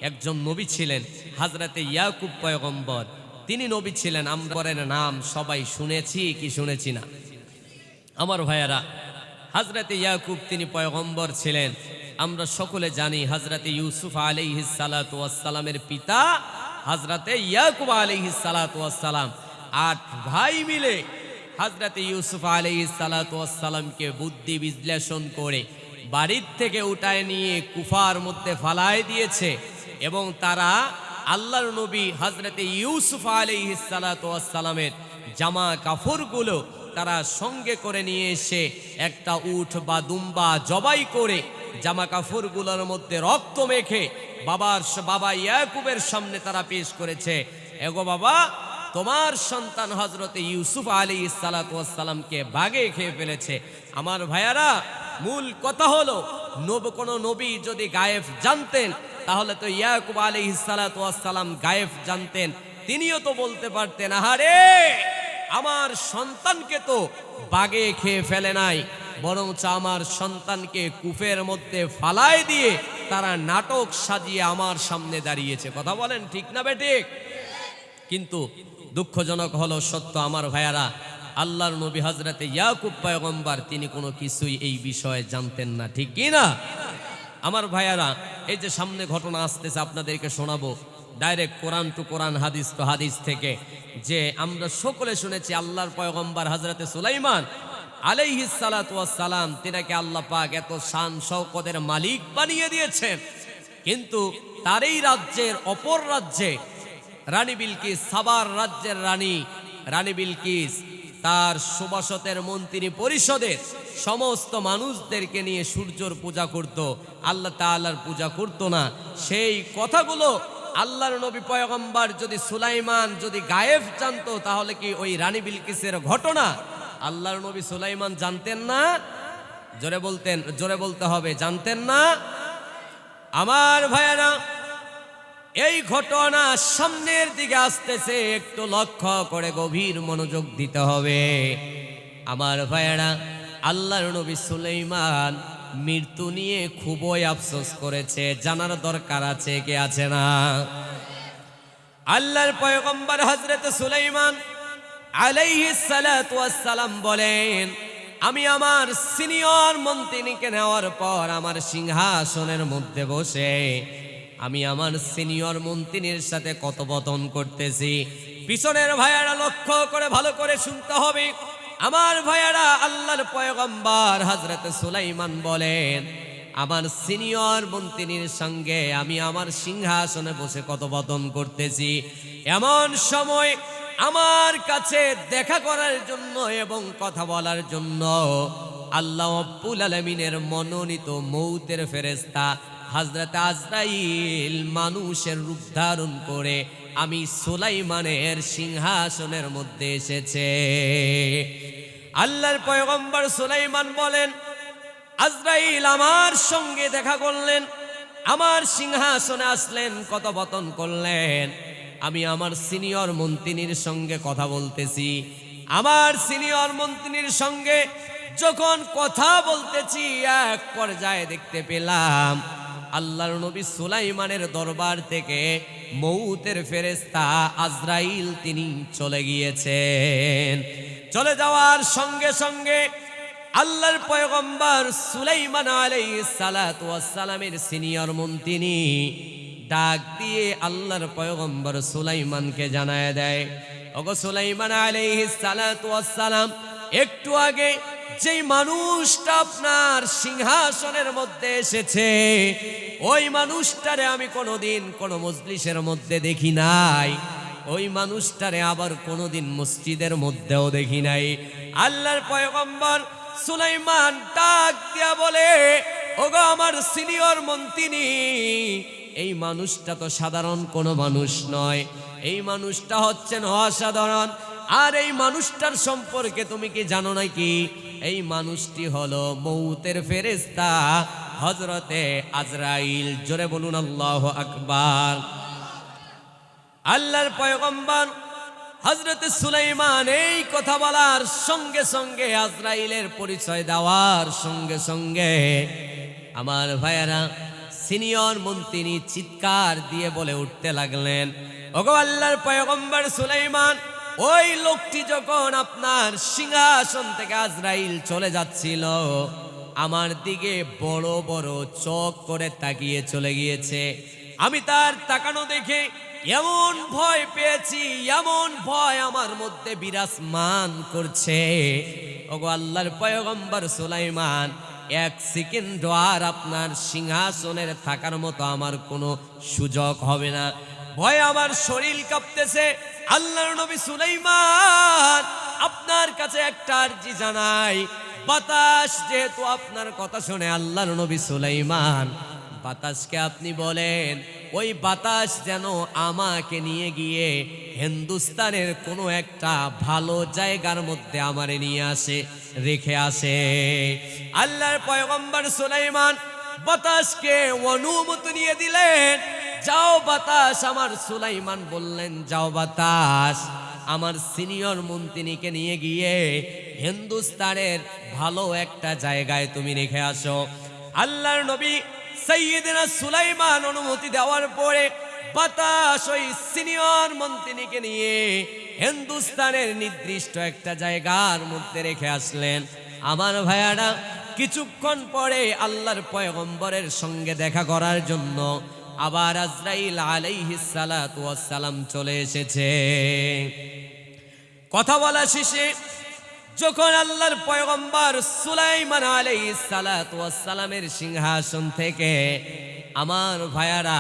একজন নবী ছিলেন হযরতে ইয়াকুব পয়গম্বর, তিনি নবী ছিলেন। আমরা নাম সবাই শুনেছি কি শুনেছি না? আমার ভাইয়ারা, হযরতে ইয়াকুব তিনি পয়গম্বর ছিলেন। আমরা সকলে জানি হযরতে ইউসুফ আলাইহিস সালাতু ওয়াস সালামের পিতা হযরতে ইয়াকুব আলাইহিস সালাতু ওয়াস সালাম 8 ভাই মিলে হযরতে ইউসুফ আলাইহিস সালাতু ওয়াস সালামকে বুদ্ধি বিশ্লেষণ করে বাড়ির থেকে উঠায় নিয়ে কুফার মধ্যে ফালায় দিয়েছে, এবং তারা আল্লাহর নবী হযরতে ইউসুফ আলাইহিস সালাতু ওয়াস সালামের জামা কাপড়গুলো তারা সঙ্গে করে নিয়ে এসে একটা উট বা দুম্বা জবাই করে জামা কাপড়গুলোর মধ্যে রক্ত মেখে বাবা ইয়াকুবের সামনে তারা পেশ করেছে। এগো বাবা, তোমার সন্তান হযরতে ইউসুফ আলাইহিস সালাতু ওয়াস সালামকে বাঘে খেয়ে ফেলেছে। আমার ভাইয়ারা, মূল কথা হলো, কোনো নবী যদি গায়েব জানতেন তাহলে তো ইয়াকুব আলাইহিস সালাতু ওয়াস সালাম গায়েব জানতেন। তিনিও তো বলতে পারতেন, আহারে আমার সন্তানকে তো বাঘে খেয়ে ফেলে নাই, বরঞ্চ আমার সন্তানকে কূপের মধ্যে ফালায় দিয়ে তারা নাটক সাজিয়ে আমার সামনে দাঁড়িয়েছে। কথা বলেন ঠিক না বেঠিক? কিন্তু দুঃখজনক হলো সত্য, আমার ভাইয়ারা, আল্লাহর নবী হযরতে ইয়াকুব পয়গম্বর তিনি কোনো কিছুই এই বিষয়ে জানতেন না। ঠিক কি না? আমার ভাইয়ারা, এই যে সামনে ঘটনা আসতেছে আপনাদেরকে শোনাবো, ডাইরেক্ট কোরআন টু কোরআন, হাদিস টু হাদিস থেকে, যে আমরা সকলে শুনেছি আল্লাহর পয়গম্বর হযরতে সুলাইমান আলাইহিস সালাতু ওয়াস সালাম, তিনাকে আল্লাহ পাক এত শান শওকতের মালিক বানিয়ে দিয়েছেন, কিন্তু তারই রাজ্যের অপর রাজ্যে রানী বিলকিস, সাবার রাজ্যের রানী বিলকিস তার সুবাসতের মন্ত্রী পরিষদের সমস্ত মানুষদেরকে নিয়ে সূর্যর পূজা করত, আল্লাহ তাআলার পূজা করত না। সেই কথাগুলো আল্লাহর নবী পয়গম্বর যদি সুলাইমান যদি গায়েব জানতো, তাহলে কি ওই রানী বিলকিসের ঘটনা আল্লাহর নবী সুলাইমান জানতেন না? জোরে বলতে হবে, জানতেন না? আমার ভাইয়েরা, এই ঘটনা সামনের দিকে আসতেছে, একটু লক্ষ্য করে গভীর মনোযোগ দিতে হবে। আমার ভাইয়েরা, আল্লাহর নবী সুলাইমান মৃত্যু নিয়ে খুবই আফসোস করেছে। জানার দরকার আছে কে আছে না? আল্লাহর পয়গম্বর হযরতে সুলাইমান আলাইহিস সালাতু ওয়াস সালাম বলেন, আমি আমার সিনিয়র মন্ত্রীকে নেওয়ার পর আমার সিংহাসনের মধ্যে বসে আমি আমার সিনিয়র মন্ত্রীর সাথে কথোপকথন করতেছি। পিছনের ভাইয়ারা লক্ষ্য করে ভালো করে শুনতে হবে। আমার ভাইয়ারা, আল্লাহর পয়গম্বর হযরতে সুলাইমান বলেন, আমার সিনিয়র মন্ত্রীর সঙ্গে আমি আমার সিংহাসনে বসে কথোপকথন করতেছি, এমন সময় আমার কাছে দেখা করার জন্য এবং কথা বলার জন্য আল্লাহ রাব্বুল আলামিনের মনোনীত মৌতের ফেরেশতা হযরত আজরাইল মানুষের রূপ ধারণ করে আমি সুলাইমানের সিংহাসনের মধ্যে এসেছে। আল্লাহর পয়গম্বর সুলাইমান বলেন, আজরাইল আমার সঙ্গে দেখা করলেন, আমার সিংহাসনে আসলেন, কথোপকথন করলেন। আমি আমার সিনিয়র মন্ত্রীর সঙ্গে কথা বলতেছি। আমার সিনিয়র মন্ত্রীর সঙ্গে যখন কথা বলতেছি, এক পর্যায়ে দেখতে পেলাম আল্লাহর নবী সুলাইমানের দরবার থেকে মউতের ফেরেশতা আজরাইল তিনি চলে গিয়েছেন। চলে যাওয়ার সঙ্গে সঙ্গে আল্লাহর পয়গম্বর সুলাইমান আলাইহিস সালাতু ওয়াস সালামের সিনিয়র মন্ত্রী ডাক দিয়ে আল্লাহর পয়গম্বর সুলাইমানকে জানায় দেয়, ওগো সুলাইমান আলাইহিস সালাতু ওয়াস সালাম, একটু আগে যেই মানুষটা আপনার সিংহাসনের মধ্যে এসেছে, ওই মানুষটারে আমি কোনোদিন কোনো মজলিসের মধ্যে দেখি নাই, ওই মানুষটারে আবার কোনোদিন মসজিদের মধ্যেও দেখি নাই। আল্লাহর পয়গম্বর সুলাইমান ডাক দিয়া বলে, ওগো আমার সিনিয়র মন্ত্রী, এই মানুষটা তো সাধারণ কোনো মানুষ নয়, এই মানুষটা হচ্ছেন অসাধারণ। আর এই মানুষটার সম্পর্কে তুমি কি জানো নাকি? এই মানুষটি হলো মউতের ফেরেশতা হযরতে আজরাইল। জোরে বলুন আল্লাহু আকবার। আল্লাহর পয়গম্বর হযরতে সুলাইমান এই কথা বলার সঙ্গে সঙ্গে, আজরাইলের পরিচয় দেওয়ার সঙ্গে সঙ্গে আমার ভাইয়েরা সিনিয়র মন্ত্রী চিৎকার দিয়ে বলে উঠতে লাগলেন, ওগো আল্লাহর পয়গম্বর সুলাইমান, ওই লোকটি যখন আপনার সিংহাসন থেকে আজরাইল চলে যাচ্ছিল, আমার দিকে বড় বড় চোখ করে তাকিয়ে চলে গিয়েছে। আমি তার তাকানো দেখে এমন ভয় পেয়েছি, এমন ভয় আমার মধ্যে বিরাজমান করছে। ওগো আল্লাহর পয়গম্বর সুলাইমান, এক সেকেন্ড আর আপনার সিংহাসনের থাকার মতো আমার কোনো সুযোগ হবে না। ভয়ে আমার শরীর কাঁপতেছে। আল্লাহর নবী সুলাইমান, আপনার কাছে একটা আরজি জানাই, বাতাস যেহেতু আপনার কথা শুনে, আল্লাহর নবী সুলাইমান, বাতাসকে আপনি বলেন ওই বাতাস যেন আমাকে নিয়ে গিয়ে হিন্দুস্তানের কোনো একটা ভালো জায়গার মধ্যে আমারে নিয়ে আসে, রেখে আসে। আল্লাহর পয়গম্বর সুলাইমান বাতাসকে অনুমতি নিয়ে দিলেন, যাও বাতাস। আমার সুলাইমান বললেন, যাও বাতাস, আমার সিনিয়র মন্ত্রীকে নিয়ে গিয়ে হিন্দুস্তানের ভালো একটা জায়গায় তুমি রেখে আসো। আল্লাহর নবী সাইয়্যিদনা সুলাইমান অনুমতি দেওয়ার পরে বাতাস ওই সিনিয়র মন্ত্রীকে নিয়ে হিন্দুস্তানের নির্দিষ্ট একটা জায়গার মধ্যে রেখে আসলেন। আমার ভাইয়ারা, কিছুক্ষণ পরে আল্লাহর পয়গম্বরের সঙ্গে দেখা করার জন্য আবার আজরাইল আলাইহিস সালাতু ওয়াস সালাম চলে এসেছে। কথা বলা শেষে যখন আল্লাহর পয়গম্বর সুলাইমান আলাইহিস সালাতু ওয়াস সালামের সিংহাসন থেকে আমার ভাইয়ারা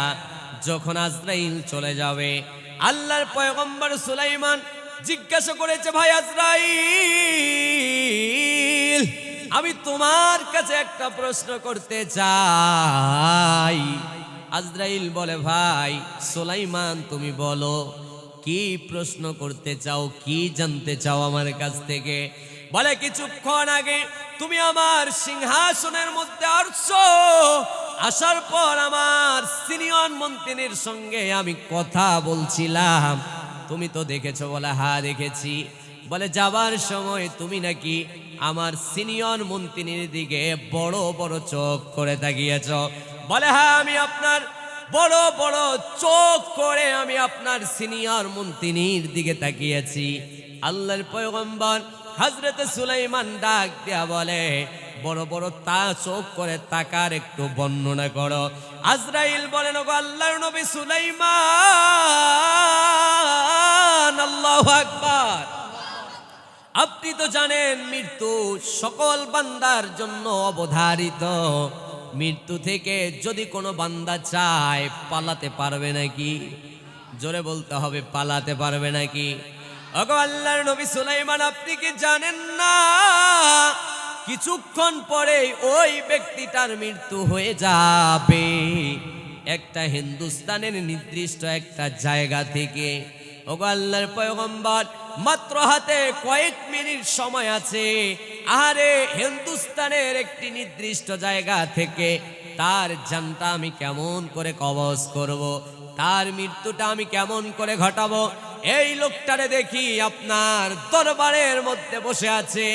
যখন আজরাইল চলে যাবে, আল্লাহর পয়গম্বর সুলাইমান জিজ্ঞাসা করেছে, ভাই আজরাইল, আমি তোমার কাছে একটা প্রশ্ন করতে চাই। আজরাইল বলে, ভাই সুলাইমান, তুমি বলো কি প্রশ্ন করতে চাও, কি জানতে চাও আমার কাছ থেকে? বলে, কিছুক্ষণ আগে তুমি আমার সিংহাসনের মধ্যে আসছো, আসার পর আমার সিনিয়র মন্ত্রীর সঙ্গে আমি কথা বলছিলাম, তুমি তো দেখেছো? বলে, হ্যাঁ দেখেছি। বলে, যাবার সময় তুমি নাকি আমার সিনিয়র মন্ত্রীর দিকে বড় বড় চোখ করে তাকিয়েছ। বলে, হ্যাঁ, আমি আপনার বড় বড় চোখ করে আমি আপনার সিনিয়র মন্ত্রীর দিকে তাকিয়েছি। আল্লাহর পয়গম্বর হযরত সুলাইমান ডাক দেয়া বলে, বড় বড় তা চোখ করে তাকার একটু বর্ণনা করো। আজরাইল বলেন, ওগো আল্লাহর নবী সুলাইমান, আল্লাহু আকবার, আপনি তো জানেন মৃত্যু সকল বান্দার জন্য অবধারিত। মৃত্যু থেকে যদি কোনো বান্দা চায় পালাতে পারবে নাকি? জোরে বলতে হবে, পালাতে পারবে নাকি? ওগো আল্লাহর নবী সুলাইমান, আপনি কি জানেন না কিছুক্ষণ পরে ওই ব্যক্তিটার মৃত্যু হয়ে যাবে একটা হিন্দুস্তানের নির্দিষ্ট একটা জায়গা থেকে। ওগো আল্লাহর পয়গম্বর, মাত্র হাতে কয়েক মিনিট সময় আছে, আরে হিন্দুস্তানের একটি নির্দিষ্ট জায়গা থেকে তার জানটা আমি কেমন করে কবজ করব, তার মৃত্যুটা আমি কেমন করে ঘটাবো। এই লোকটারে দেখি আপনার দরবারের মধ্যে বসে আছে।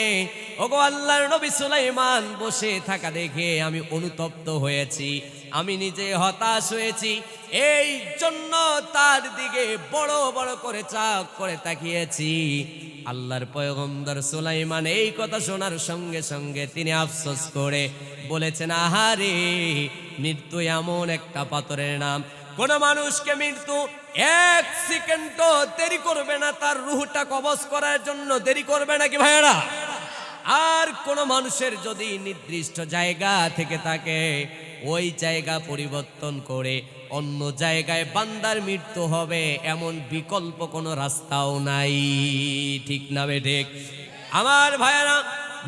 ওগো আল্লাহর নবী সুলাইমান বসে থাকা দেখে আমি অনুতপ্ত হয়েছি, আমি নিজে হতাশ হয়েছি। এই জন্য তার দিকে বড় বড় করে চাক করে তাকিয়েছি। আল্লাহর পয়গম্বর সুলাইমান এই কথা শোনার সঙ্গে সঙ্গে তিনি আফসোস করে বলেছেন, আহারে, মৃত্যু এমন একটা পাথরের নাম, কোন মানুষকে মৃত্যু এক সেকেন্ডও দেরি করবে না, তার রুহটা কবজ করার জন্য দেরি করবে নাকি ভাইয়েরা? আর কোন মানুষের যদি নির্দিষ্ট জায়গা থেকে থাকে, ওই জায়গা পরিবর্তন করে অন্য জায়গায় বান্দার মৃত্যু হবে, এমন বিকল্প কোনো রাস্তাও নাই। ঠিক না বেঠিক? আমার ভাইয়েরা,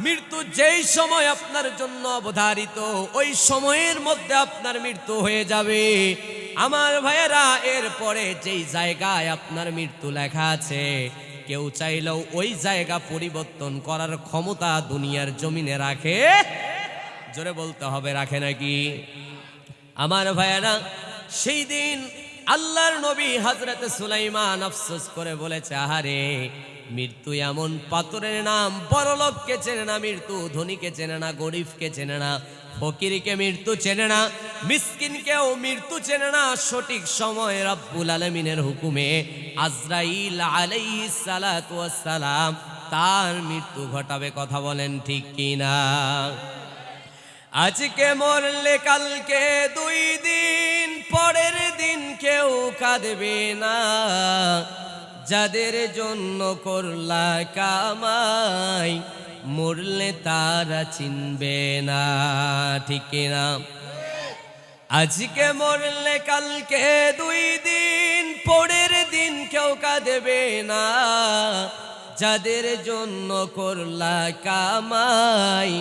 মৃত্যু যেই সময় আপনার জন্য অবধারিত, ওই সময়ের মধ্যে আপনার মৃত্যু হয়ে যাবে। আমার ভাইয়েরা, এরপরে যেই জায়গায় আপনার মৃত্যু লেখা আছে, কেউ চাইলেও ওই জায়গা পরিবর্তন করার ক্ষমতা দুনিয়ার জমিনে রাখে? জোরে বলতে হবে, রাখে নাকি? আমার ভাইয়েরা, সেই দিন আল্লাহর নবী হযরত সুলাইমান আফসোস করে বলেছে, আহারে, মৃত্যু এমন পাথরের নাম, বড়লোককে চেনে না মৃত্যু, ধনীকে চেনে না, গরিবকে চেনে না, ফকিরকে মৃত্যু চেনে না, মিসকিনকেও মৃত্যু চেনে না। সঠিক সময় রব্বুল আলামিনের হুকুমে আজরাইল আলাইহিস সালাতু ওয়াস সালাম তার মৃত্যু ঘটাবে। কথা বলেন ঠিক কিনা? আজকে মরলে কালকে 2 দিন, পরের দিন কেউ কাঁদবে না, যাদের জন্য করলা কামাই, মরলে তারা চিনবে না। ঠিক না? আজকে মরলে কালকে 2 দিন, পরের দিন কেউ কাঁদবে না, যাদের জন্য করলা কামাই,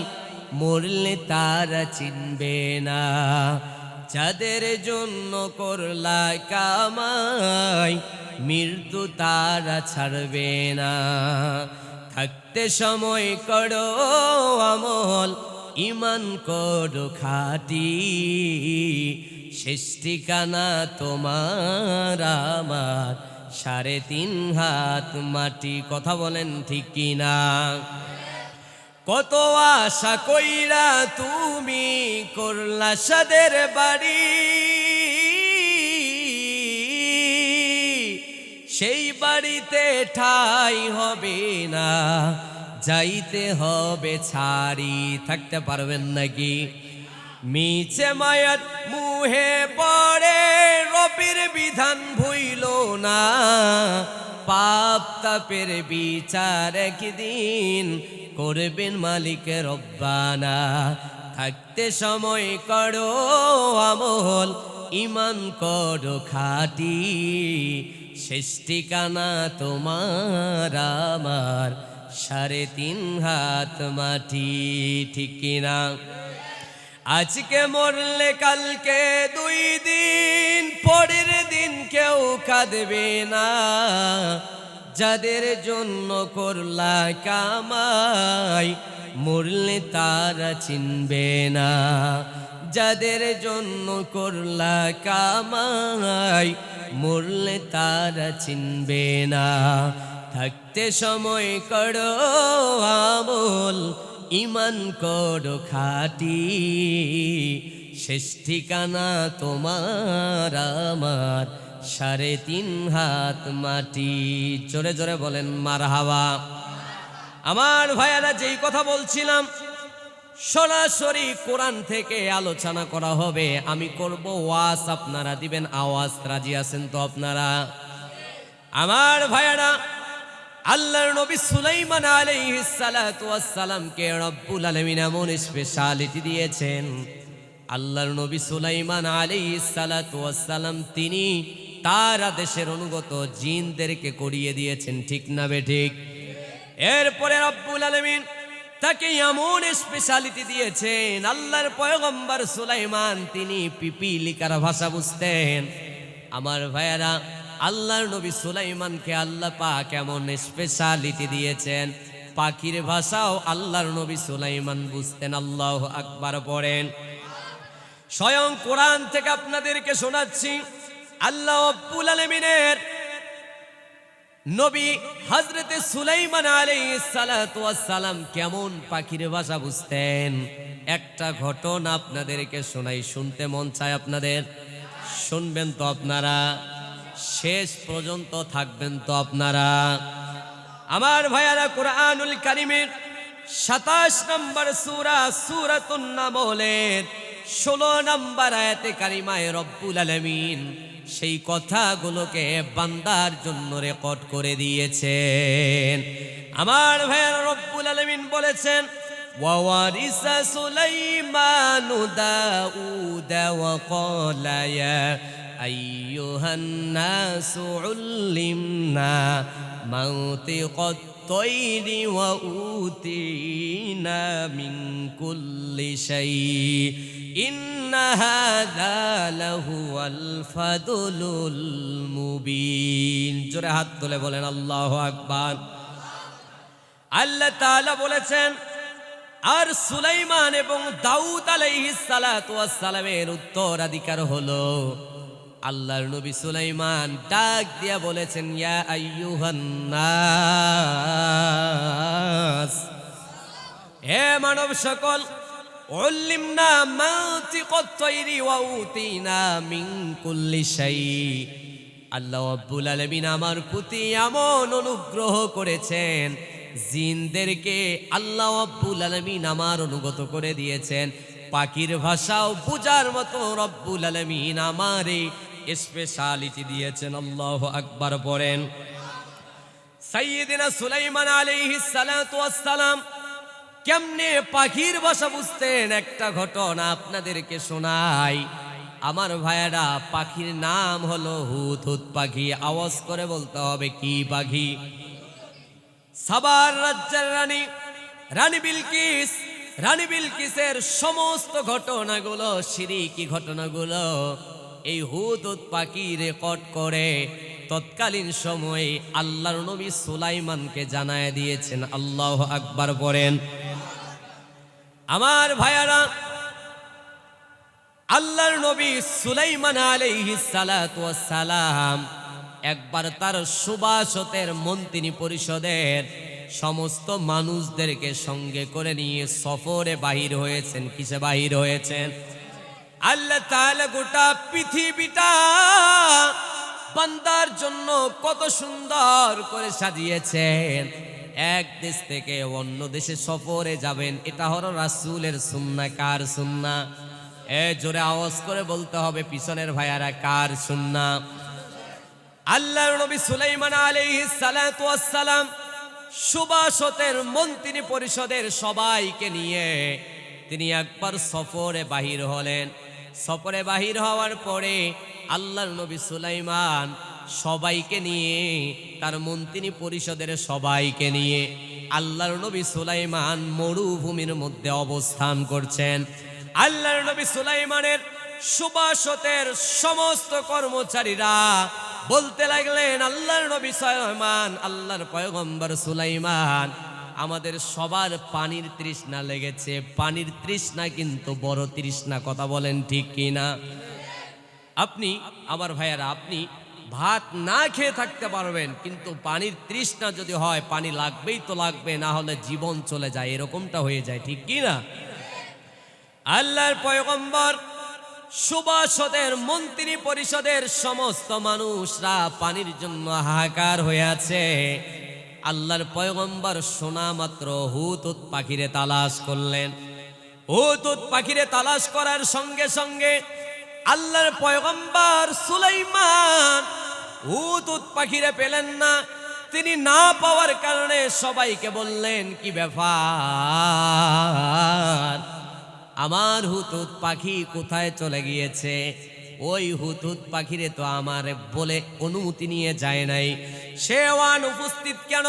মরলে তারা চিনবে না, যাদের জন্য করলা কামাই, মৃত্যু তারা ছাড়বে না। থাকতে সময় করো আমল, ইমান করো খাঁটি, শেষ ঠিকানা তোমার আমার 3.5 হাত মাটি। কথা বলেন ঠিক কিনা? কত আশা কইরা তুমি করলা সাদের বাড়ি, সেই বাড়িতে ঠাই হবে না, যাইতে হবে ছাড়ি। থাকতে পারবেন নাকি? মিছে মায়ার মুহে পড়ে রবির বিধান ভুইল না, পাপ তাপের বিচার একদিন করবেন মালিক রব্বানা। থাকতে সময় করো আমল, ইমান করো খাঁটি, শেষ ঠিকানা তোমার আমার 3.5 হাত মাটি। ঠিক কিনা? আজকে মরলে কালকে 2 দিন, পরের দিন কেউ কাঁদবে না, যাদের জন্য করলা কামাই, মরলে তারা চিনবে না, যাদের জন্য করলা কামাই, মরলে তারা চিনবে না। থাকতে সময় করো আমল, ইমান করো খাঁটি, শেষ ঠিকানা তোমার আমার 3.5 হাত মাটি। জোরে জোরে বলেন মারহাবা। আমার ভাইয়ারা, যেই কথা বলছিলাম, সরাসরি কোরআন থেকে আলোচনা করা হবে। আমি করব ওয়াজ, আপনারা দিবেন আওয়াজ। রাজি আছেন তো আপনারা? আমার ভাইয়ারা, আল্লাহর নবী সুলাইমান আলাইহিস সালাতু ওয়াস সালামকে রব্বুল আলামিন এমন স্পেশালিটি দিয়েছেন। আল্লাহর নবী সুলাইমান আলাইহিস সালাতু ওয়াস সালাম তিনি তার আদেশের অনুগত জিনদেরকে করিয়ে দিয়েছেন। ঠিক না বেঠিক? এরপরে রব্বুল আলামিন তাকে এমন স্পেশালিটি দিয়েছেন, আল্লাহর পয়গম্বর সুলাইমান তিনি পিপিলিকার ভাষা বুঝতেন। আমার ভাইয়েরা, আল্লাহর নবী সুলাইমানকে আল্লাহ পাক এমন স্পেশালিটি দিয়েছেন, পাখির ভাষাও আল্লাহর নবী সুলাইমান বুঝতেন। আল্লাহু আকবার পড়েন। স্বয়ং কোরআন থেকে আপনাদেরকে শোনাচ্ছি, আল্লাহ রাব্বুল আলামিনের নবী হযরতে সুলাইমান আলাইহিস সালাতু ওয়াস সালাম কেমন পাখির ভাষা বুঝতেন। একটা ঘটনা আপনাদেরকে শোনাই, শুনতে মন চায় আপনাদের? শুনবেন তো আপনারা? শেষ পর্যন্ত থাকবেন তো আপনারা? আমার ভাইয়ারা, কুরআনুল কারীমের 27 নম্বর সূরা সূরাতুন নামলের 16 নম্বর আয়াতে কারিমায় রব্বুল আলামিন সেই কথাগুলোকে বান্দার জন্য রেকর্ড করে দিয়েছেন। আমার ভাইয়ারা, রব্বুল আলামিন বলেছেন, ওয়ারিসা সুলাইমানু দাউদা ওয়া ক্বালা ইয়া আইয়ুহান নাসু উল্লিমনা মাওতিকাত তৈরি ওয়া উতিনা মিন কুল্লি শাই ইন্না হাযা লাহুয়াল ফাদলুল মুবিন। জোরে হাত তুলে বলেন আল্লাহু আকবার। আল্লাহ তাআলা বলেছেন, আর সুলাইমান এবং দাউদ আলাইহিস সালাতু ওয়াস সালামের উত্তরাধিকার হলো আল্লাহর নবী সুলাইমান ডাক দিয়া বলেছেন, ইয়া আইয়ুহান নাস, হে মানব সকল, উল্লিমনা মাওতিকাত তৈরি ওয়া উতিনা মিন কুল্লি শাই। আল্লাহ রাব্বুল আলামিন আমার প্রতি এমন অনুগ্রহ করেছেন, জিনদেরকে আল্লাহ রাব্বুল আলামিন আমার অনুগত করে দিয়েছেন। পাখির ভাষাও বুঝার মতো রব্বুল আলামিন আমারে স্পেশালিটি দিয়েছেন। আল্লাহু আকবার পড়েন। সাইয়্যিদিনা সুলাইমান আলাইহিস সালাতু ওয়াস সালাম কেমনে পাখির ভাষা বুঝতেন, একটা ঘটনা আপনাদেরকে শোনাই। আমার ভাইয়েরা, পাখির নাম হলো হুদহুদ পাখি। আওয়াজ করে বলতে হবে, কি পাখি? সাবার রাজ্যের রানী, রানী বিলকিস, রানী বিলকিসের সমস্ত ঘটনাগুলো, শিরকি ঘটনাগুলো এই হুদহুদ পাখি রেকর্ড করে তৎকালীন সময়ে আল্লাহর নবী সুলাইমানকে জানায় দিয়েছেন। আল্লাহু আকবার পড়েন। আমার ভাইয়ারা, আল্লাহর নবী সুলাইমান আলাইহিস সালাতু ওয়াস সালাম একবার তার সুবাসতের মন্ত্রী পরিষদের সমস্ত মানুষদেরকে সঙ্গে করে নিয়ে সফরে বাহির হয়েছেন। কিসে বাহির হয়েছেন? আল্লাহ তাআলা গোটা পৃথিবীটা বান্দার জন্য কত সুন্দর করে সাজিয়েছেন। এক দেশ থেকে অন্য দেশে সফরে যাবেন, এটা হলো রাসূলের সুন্নাহ। কার সুন্নাহ? জোরে আওয়াজ করে বলতে হবে পিছনের ভাইয়ারা, কার সুন্নাহ? আল্লাহর নবী সুলাইমান আলাইহিস সালাতু ওয়াস সালাম সুবাসতের মন্ত্রী পরিষদের সবাইকে নিয়ে তিনি একবার সফরে বাহির হলেন। সফরে বাহির হওয়ার পরে আল্লাহর নবী সুলাইমান সবাইকে নিয়ে, তার মন্ত্রী পরিষদের সবাইকে নিয়ে আল্লাহর নবী সুলাইমান মরুভূমির মধ্যে অবস্থান করছেন। আল্লাহর নবী সুলাইমানের সুবাসতের সমস্ত কর্মচারীরা বলতে লাগলেন, আল্লাহর নবী সুলাইমান, আল্লাহর পয়গম্বর সুলাইমান, আমাদের সবার পানির তৃষ্ণা লেগেছে। পানির তৃষ্ণা কিন্তু বড় তৃষ্ণা, কথা বলেন ঠিক কিনা? আপনি, আমার ভাইয়ারা, আপনি ভাত না খেয়ে থাকতে পারবেন, কিন্তু পানির তৃষ্ণা যদি হয়, পানি লাগবেই তো লাগবে, না হলে জীবন চলে যায়, এরকমটা হয়ে যায়, ঠিক কিনা? আল্লাহর পয়গম্বর সুবাসদের মন্ত্রী পরিষদের সমস্ত মানুষরা পানির জন্য হাহাকার হয়ে আছে। আল্লাহর পয়গম্বর শোনা মাত্র হুদহুদ পাখিরে তালাশ করলেন। হুদহুদ পাখিরে তালাশ করার সঙ্গে সঙ্গে আল্লাহর পয়গম্বর সুলাইমান হুদহুদ পাখিরে পেলেন না। তিনি না পাওয়ার কারণে সবাইকে বললেন, কি ব্যাপার, আমার হুদহুদ পাখি কোথায় চলে গিয়েছে? ওই হুদহুদ পাখিরে তো আমার বলে অনুমতি নিয়ে যায় নাই, সে অনুপস্থিত কেন?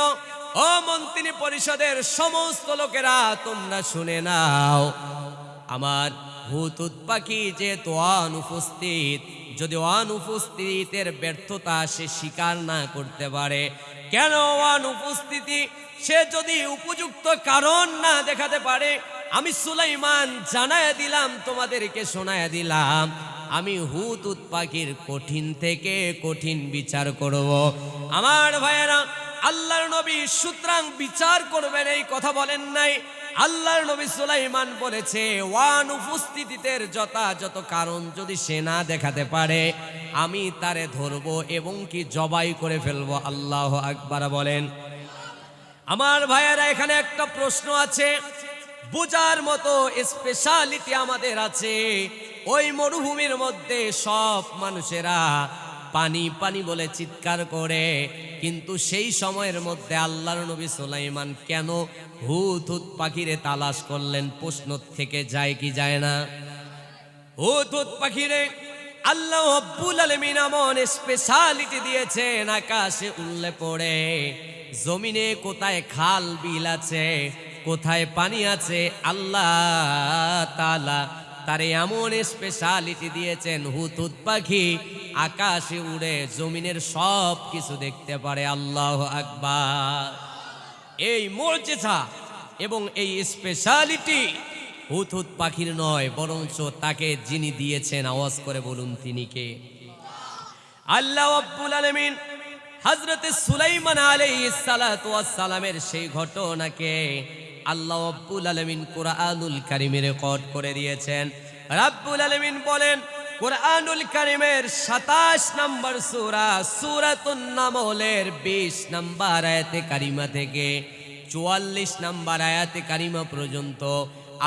ও মন্ত্রী পরিষদের সমস্ত লোকেরা, তোমরা শুনে নাও, আমার হুদহুদ পাখি যেহেতু অনুপস্থিত, যদি অনুপস্থিতের ব্যর্থতা সে স্বীকার না করতে পারে, কেন অনুপস্থিতি? সে যদি উপযুক্ত কারণ না দেখাতে পারে, আমি সুলাইমান জানায় দিলাম, তোমাদেরকে শোনায় দিলাম, আমি হুদহুদ পাখির কঠিন থেকে কঠিন বিচার করব। আমার ভাইয়েরা, আল্লাহর নবী সুতরাং বিচার করবেন এই কথা বলেন নাই। আল্লাহর নবী সুলাইমান বলেছে অনুপস্থিতিতে যথাযথ কারণ যদি সে না দেখাতে পারে, আমি তারে ধরবো এবং কি জবাই করে ফেলবো। আল্লাহ আকবার বলেন। আমার ভাইয়েরা, এখানে একটা প্রশ্ন আছে, বোঝার মতো স্পেশালিটি আমাদের আছে। ওই মরুভূমির মধ্যে সব মানুষেরা পানি পানি বলে চিৎকার করে, কিন্তু সেই সময়ের মধ্যে আল্লাহর নবী সুলাইমান কেন হুদহুদ পাখিরে তালাশ করলেন? প্রশ্ন থেকে যায় কি যায় না? হুদহুদ পাখিরে আল্লাহ রাব্বুল আলামিন এমন স্পেশালিটি দিয়েছেন, আকাশে উড়লে পড়ে, জমিনে কোথায় খাল বিল আছে, কোথায় পানি আছে, আল্লাহ তাআলা তারে এমন স্পেশালিটি দিয়েছেন, হুদহুদ পাখি আকাশে উড়ে জমিনের সব কিছু দেখতে পারে। আল্লাহু আকবার। এই মুজিজা এবং এই স্পেশালিটি হুদহুদ পাখির নয়, বরঞ্চ তাকে যিনি দিয়েছেন, আওয়াজ করে বলুন তিনি কে? আল্লাহ রাব্বুল আলামিন হযরতে সুলাইমান আলাইহিস সালাতু ওয়াস সালামের সেই ঘটনাকে আল্লাহ রাব্বুল আলামিন কুরআনুল কারীমে রেকর্ড করে দিয়েছেন। রাব্বুল আলামিন বলেন কুরআনুল কারীমের ২৭ নম্বর সূরা সূরাতুন নামলের ২০ নম্বর আয়াতে কারিমা থেকে ৪৪ নম্বর আয়াতে কারিমা পর্যন্ত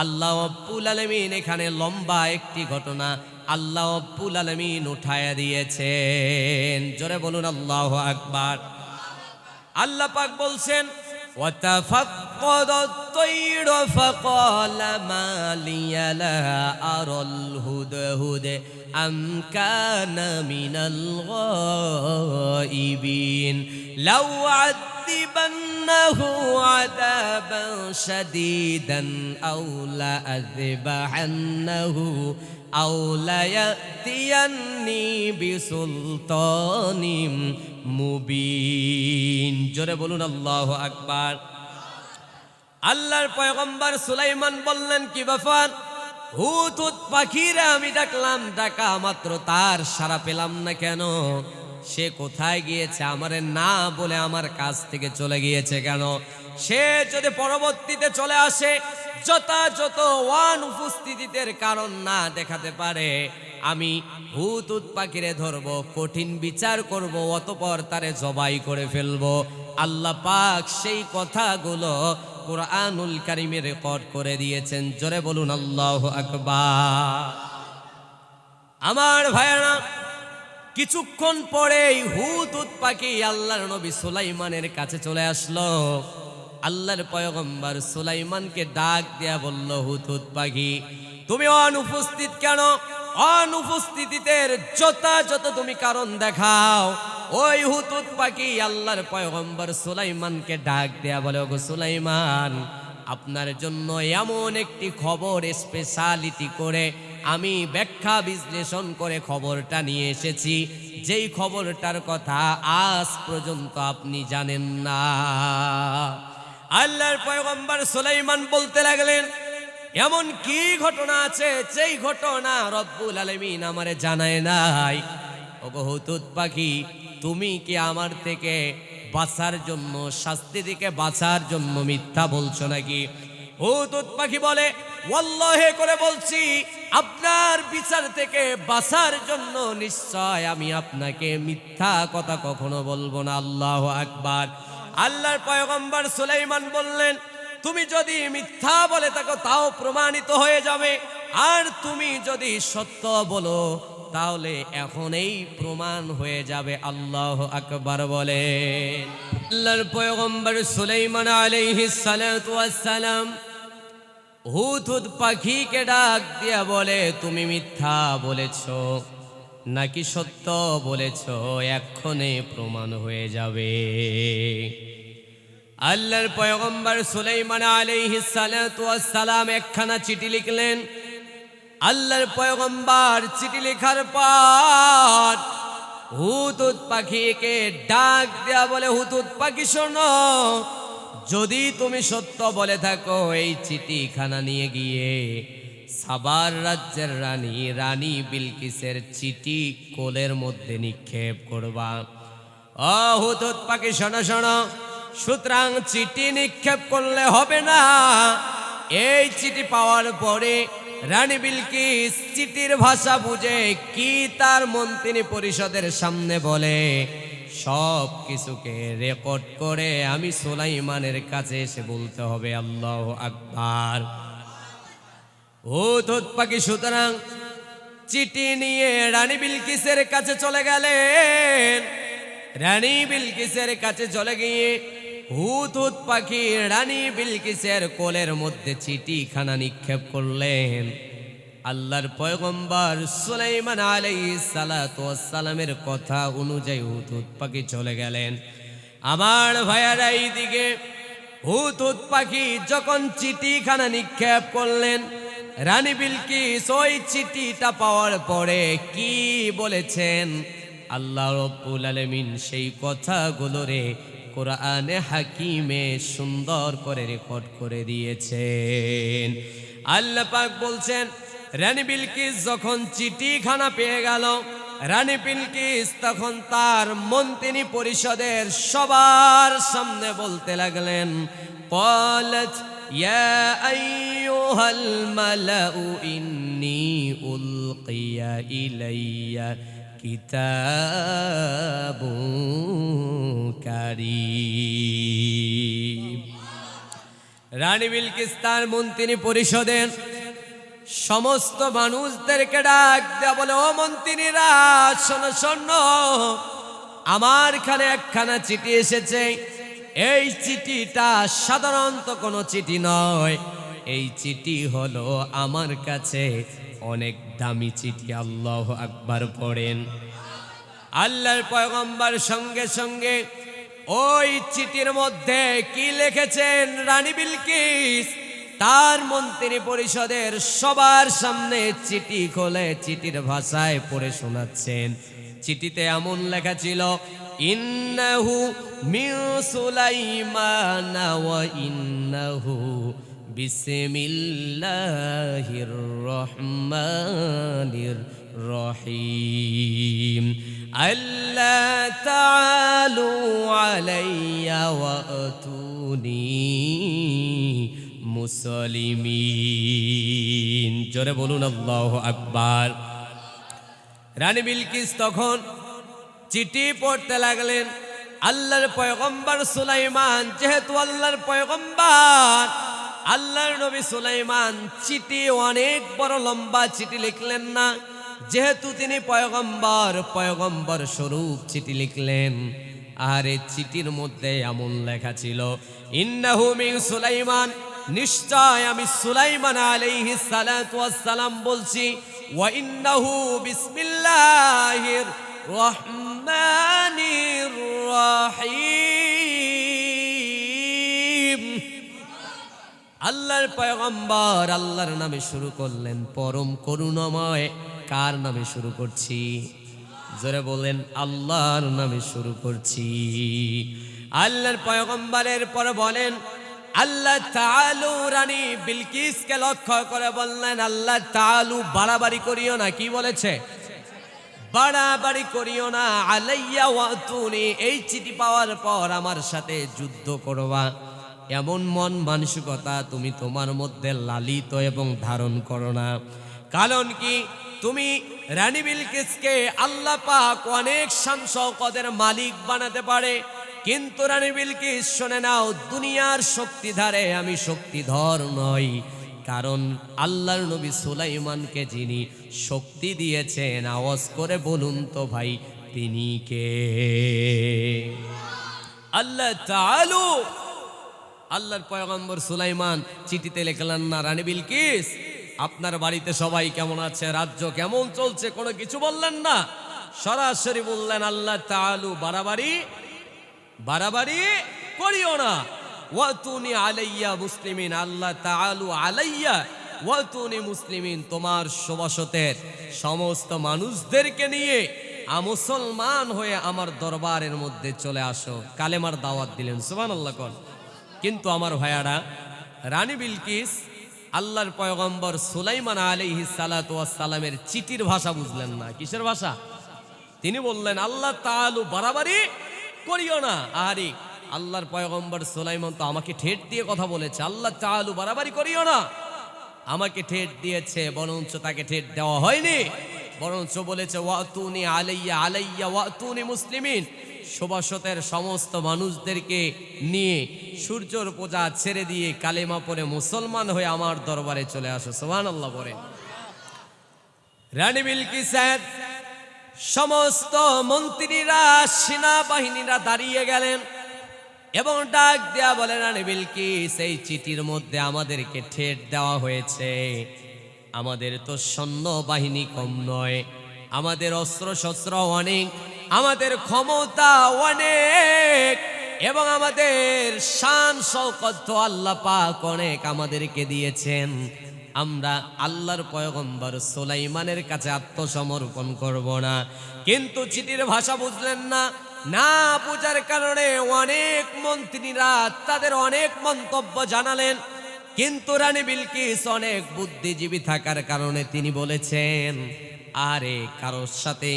আল্লাহ রাব্বুল আলামিন এখানে লম্বা একটি ঘটনা আল্লাহ রাব্বুল আলামিন উঠায়া দিয়েছেন। জোরে বলুন আল্লাহু আকবার। আল্লাহ পাক বলছেন وَتَفَقَّدَ الطَّيْرَ فَقَالَ مَا لِيَ لَا أَرَى الْهُدْهُدَ أَمْ كَانَ مِنَ الْغَائِبِينَ لَوْ عَذِّبَنَّهُ عَذَابًا شَدِيدًا أَوْ لَأَذْبَحَنَّهُ أَوْ لَيَأْتِيَنِّي بِسُلْطَانٍ মুবিন। জোরে বলুন আল্লাহু আকবার। আল্লাহর পয়গম্বর সুলাইমান বললেন, কি ব্যাপার? হুদহুদ পাখিরা আমি ডাকলাম, ডাকা মাত্র তার সাড়া পেলাম না কেন? সে কোথায় গিয়েছে? আমারে না বলে আমার কাছ থেকে চলে গিয়েছে কেন? সে যদি পরবর্তীতে চলে আসে, যথাযথ অনুপস্থিতিতে কারণ না দেখাতে পারে, আমি হুদহুদ পাখিরে ধরব, কঠিন বিচার করব, অতঃপর তারে জবাই করে ফেলব। আল্লাহ পাক সেই কথাগুলো কুরআনুল কারীমে রেকর্ড করে দিয়েছেন। জোরে বলুন আল্লাহু আকবার। আমার ভাইয়েরা, কিছুক্ষণ পরেই হুদহুদ পাখি আল্লাহর নবী সুলাইমানের কাছে চলে আসলো। আল্লাহর পয়গম্বর সুলাইমানকে ডাক দেয়া বলল, হুদহুদ পাখি তুমি অনুপস্থিত কেন? অনুপস্থিতিতে যথাযথ তুমি কারণ দেখাও। ওই হুদহুদ পাখি আল্লাহর পয়গম্বর সুলাইমানকে ডাক দেয়া বলে, ওগো সুলাইমান, আপনার জন্য এমন একটি খবর স্পেশালিটি করে আমি ব্যাখ্যা বিশ্লেষণ করে খবরটা নিয়ে এসেছি, যেই খবরটার কথা আজ পর্যন্ত আপনি জানেন না। আল্লাহর পয়গম্বর সুলাইমান বলতে লাগলেন, এমন কি ঘটনা আছে যেই ঘটনা রব্বুল আলামিন আমারে জানায় নাই? ওগো হুদহুদ পাখি, তুমি কি আমার থেকে বাঁচার জন্য, শাস্তি থেকে বাঁচার জন্য মিথ্যা বলছো নাকি? হুদহুদ পাখি বলে, ওয়াল্লাহি করে বলছি, আপনার বিচার থেকে বাঁচার জন্য নিশ্চয় আমি আপনাকে মিথ্যা কথা কখনো বলবো না। আল্লাহু আকবার। আল্লাহর পয়গম্বর সুলাইমান বললেন, তুমি যদি মিথ্যা বলে থাকো তাও প্রমাণিত হয়ে যাবে, আর তুমি যদি সত্য বলো তাহলে এখন এই প্রমাণ হয়ে যাবে। আল্লাহু আকবার বলে। আল্লাহর পয়গম্বর সুলাইমান আলাইহিস সালাতু ওয়াস সালাম হুদহুদ পাখিকে ডাক দিয়া বলে, তুমি মিথ্যা বলেছো নাকি সত্য বলেছো, এক্ষণে প্রমাণ হয়ে যাবে। আল্লাহর পয়গম্বর সুলাইমান আলাইহিস সালাতু ওয়াস সালাম একখানা চিঠি লিখলেন। আল্লাহর পয়গম্বর চিঠি লেখার পর হুদহুদ পাখিকে ডাক দেয়া বলে, হুদহুদ পাখি শোনো, যদি তুমি সত্য বলে থাকো এই চিঠিখানা নিয়ে গিয়ে সাবার রাজ্যের রানী বিলকিসের চিঠি কোলের মধ্যে নিক্ষেপ করবা। ও হুদহুদ পাখি শোনো শোনো, সুতরাং চিঠি নিক্ষেপ করলে হবে না। এই চিঠি পাওয়ার পরে রানী বিলকিস চিঠির ভাষা বুঝে কি তার মন্ত্রী পরিষদের সামনে বলে, সব কিছুকে রেকর্ড করে আমি সুলাইমানের কাছে এসে বলতে হবে আল্লাহু আকবার। হুদহুদ পাখি সুতরাং চিঠি নিয়ে রানী বিলকিসের কাছে চলে গেলেন। রানী বিলকিসের কাছে চলে গিয়ে হুদহুদ পাখি রানী বিলকিসের কোলের মধ্যে চিঠিখানা নিক্ষেপ করলেন। আল্লাহর পয়গম্বর সুলাইমান আলাইহিস সালাতু ওয়াস সালামের কথা অনুযায়ী হুদহুদ পাখি চলে গেলেন। আমার ভাইয়ারা, এইদিকে হুদহুদ পাখি যখন চিঠিখানা নিক্ষেপ করলেন, রানী বিলকিস ওই চিঠিটা পাওয়ার পরে কি বলেছেন আল্লাহ রাব্বুল আলামিন সেই কথাগুলো রে কোরআনে হাকিমে সুন্দর করে রেকর্ড করে দিয়েছেন। আল্লাহ পাক বলছেন, রানী বিলকিস যখন চিঠিখানা পেয়ে গেল, রানী বিলকিস তখন তার মন্ত্রী পরিষদের সবার সামনে বলতে লাগলেন, ক্বালাত ইয়া আইয়ুহাল মালাউ ইন্নী উলকিয়া ইলাইয়া কিতাবুন কারীম। রানী বিলকিস তার মন্ত্রী পরিষদের সমস্ত মানুষদেরকে ডাক দেয়া বলে, ও মন্ত্রীরা শোনো শোনো, আমার এখানে একখানা চিঠি এসেছে। এই চিঠিটা সাধারণত কোনো চিঠি নয়, এই চিঠি হলো আমার কাছে অনেক দামি চিঠি। আল্লাহু আকবার পড়েন। আল্লাহর পয়গম্বর সঙ্গে সঙ্গে ওই চিঠির মধ্যে কি লিখেছেন রানী বিলকিস তার মন্ত্রী পরিষদের সবার সামনে চিঠি খোলে চিঠির ভাষায় পড়ে শোনাচ্ছেন। চিঠিতে এমন লেখা ছিল, ইন্নাহু মিন সুলাইমান ওয়া ইন্নাহু বিসমিল্লাহির রহমানির রহিম। আল্লা তাআলু আলাইয়া ওয়াতুনি মুসলিমিন। জোরে বলুন আল্লাহু আকবার। রানী বিলকিস তখন চিঠি পড়তে লাগলেন। আল্লাহর পয়গম্বর সুলাইমান যেহেতু আল্লাহর পয়গম্বর, আল্লাহর নবী সুলাইমান চিঠি অনেক বড় লম্বা চিঠি লিখলেন না, যেহেতু তিনি পয়গম্বর, পয়গম্বর স্বরূপ চিঠি লিখলেন। আর এই চিঠির মধ্যে এমন লেখা ছিল, ইন্নাহু মিন সুলাইমান, নিশ্চয় আমি সুলাইমান আলাইহিস সালাতু ওয়াস সালাম বলছি, ওয়া ইন্নাহু বিসমিল্লাহির রহমানির রহিম। আল্লাহর পয়গম্বর আল্লাহর নামে শুরু করলেন, পরম করুণাময়। কার নামে শুরু করছি? জোরে বলেন, আল্লাহর নামে শুরু করছি। আল্লাহর পয়গম্বরের পর বলেন, আল্লাহ তাআলু রানী বিলকিসকে লক্ষ্য করে বললেন, আল্লাহ তাআলু বাড়াবাড়ি করিও না। কি বলেছে? বাড়াবাড়ি করিও না। আলাইয়া ওয়াতুনি, এই চিঠি পাওয়ার পর আমার সাথে যুদ্ধ করবা, এমন মন মানসিকতা তুমি তোমার মধ্যে লালিত এবং ধারণ করো না। কারণ কি, তুমি রানী বিলকিসকে আল্লাহ পাক অনেক শান শওকতের মালিক বানাতে পারে, কিন্তু রানী বিলকিস শুনে নাও, দুনিয়ার শক্তিধারে আমি শক্তিধর নই। কারণ আল্লাহর নবী সুলাইমানকে যিনি শক্তি দিয়েছেন, আওয়াজ করে বলুন তো ভাই, তিনি কে? আল্লাহ তাআলা। আল্লাহর পয়গম্বর সুলাইমান চিঠিতে লিখলেন না, রানী বিলকিস আপনার বাড়িতে সবাই কেমন আছে, রাজ্য কেমন চলছে, কোনো কিছু বললেন না। সরাসরি বললেন, আল্লাহ তাআলা বাড়াবাড়ি করিও না। ওয়াতুনি আলাইয়া মুসলিমিন, আল্লাহ তাআলা আলাইয়া ওয়াতুনি মুসলিমিন, তোমার সভাসদের সমস্ত মানুষদেরকে নিয়ে মুসলমান হয়ে আমার দরবারের মধ্যে চলে আসো, কালেমার দাওয়াত দিলেন। সুবহানাল্লাহ কোন। কিন্তু আমার ভাইয়ারা, রানী বিলকিস আল্লাহর পয়গম্বর সুলাইমান আলাইহিস সালাতু ওয়াস সালামের চিঠির ভাষা বুঝলেন না। কিসের ভাষা? তিনি বললেন, আল্লাহ তাআলা বাড়াবাড়ি করিও না। আরে আল্লাহর পয়গম্বর সুলাইমান তো আমাকে ঠেট দিয়ে কথা বলেছে, আল্লাহ তাআলা বাড়াবাড়ি করিও না, আমাকে ঠেট দিয়েছে। বরঞ্চ তাকে ঠেট দেওয়া হয়নি, বরঞ্চ বলেছে ওয়াতুনি আলাইয়া আলাইয়া ওয়াতুনি মুসলিমিন, সুবাসতের সমস্ত মানুষদেরকে নিয়ে সূর্যর পূজা ছেড়ে দিয়ে কালেমা পড়ে মুসলমান হয়ে আমার দরবারে চলে আসো। সুবহানাল্লাহ বলেন। রানী বিলকিসের সমস্ত মন্ত্রীরা, সেনাবাহিনীরা দাঁড়িয়ে গেলেন এবং ডাক দেয়া বলে, রানী বিলকিস, এই চিঠির মধ্যে আমাদেরকে ঠেট দেওয়া হয়েছে। আমাদের তো সৈন্য বাহিনী কম নয়, আমাদের অস্ত্র শস্ত্র অনেক, আমাদের ক্ষমতা অনেক, এবং আমাদের শান শওকত আল্লাহ পাক অনেক আমাদেরকে দিয়েছেন। আমরা আল্লাহর পয়গম্বর সুলাইমানের কাছে আত্মসমর্পণ করব না। কিন্তু চিঠির ভাষা বুঝলেন না, না বুঝার কারণে অনেক মন্ত্রীরা তাদের অনেক মন্তব্য জানালেন। কিন্তু রানী বিলকিস অনেক বুদ্ধিজীবী থাকার কারণে তিনি বলেছেন, আরে কারোর সাথে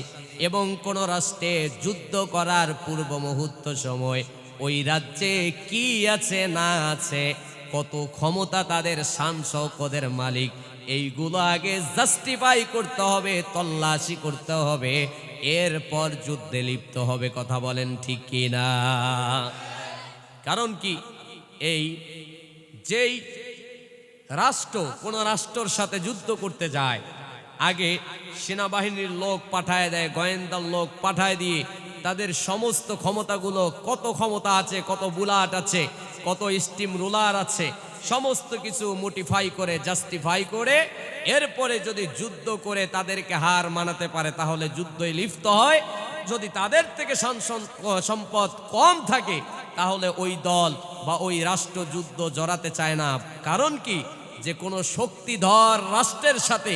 এবং কোন রাষ্ট্রে যুদ্ধ করার পূর্ব মুহূর্ত সময় ওই রাজ্যে কি আছে না আছে, কত ক্ষমতা তাদের, শান শওকতের মালিক, এইগুলো আগে জাস্টিফাই করতে হবে, তল্লাশি করতে হবে, এরপর যুদ্ধে লিপ্ত হবে। কথা বলেন ঠিক কি না? কারণ কি, এই যেই রাষ্ট্র কোন রাষ্ট্রের সাথে যুদ্ধ করতে যায়, আগে সেনাবাহিনীর লোক পাঠায় দেয়, গোয়েন্দার লোক পাঠায় দিয়ে তাদের সমস্ত ক্ষমতাগুলো, কত ক্ষমতা আছে, কত বুলাট আছে, কত স্টিম রুলার আছে, সমস্ত কিছু মোটিফাই করে, জাস্টিফাই করে, এরপরে যদি যুদ্ধ করে তাদেরকে হার মানাতে পারে তাহলে যুদ্ধে লিপ্ত হয়। যদি তাদের থেকে সম্পদ কম থাকে তাহলে ওই দল বা ওই রাষ্ট্র যুদ্ধ জড়াতে চায় না। কারণ কি, যে কোনো শক্তিধর রাষ্ট্রের সাথে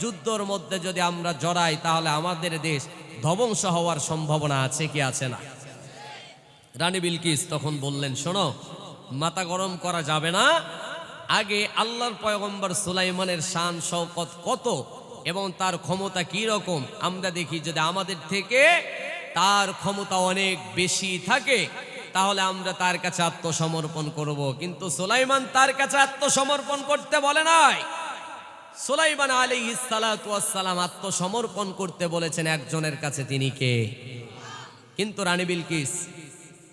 যুদ্ধর মধ্যে যদি আমরা জড়াই তাহলে আমাদের দেশ ধ্বংস হওয়ার সম্ভাবনা আছে কি আছে না? রানী বিলকিস তখন বললেন, শোনো, মাথা গরম করা যাবে না, আগে আল্লাহর পয়গম্বর সুলাইমানের শান শওকত কত এবং তার ক্ষমতা কি রকম আমরা দেখি। যদি আমাদের থেকে তার ক্ষমতা অনেক বেশি থাকে তাহলে আমরা তার কাছে আত্মসমর্পণ করব। কিন্তু সুলাইমান তার কাছে আত্মসমর্পণ করতে বলে নাই। সুলাইমান আলাইহিস সালাতু ওয়াস সালাম আত্মসমর্পণ করতে বলেছেন একজনের কাছে, তিনি কে? কিন্তু রানী বিলকিস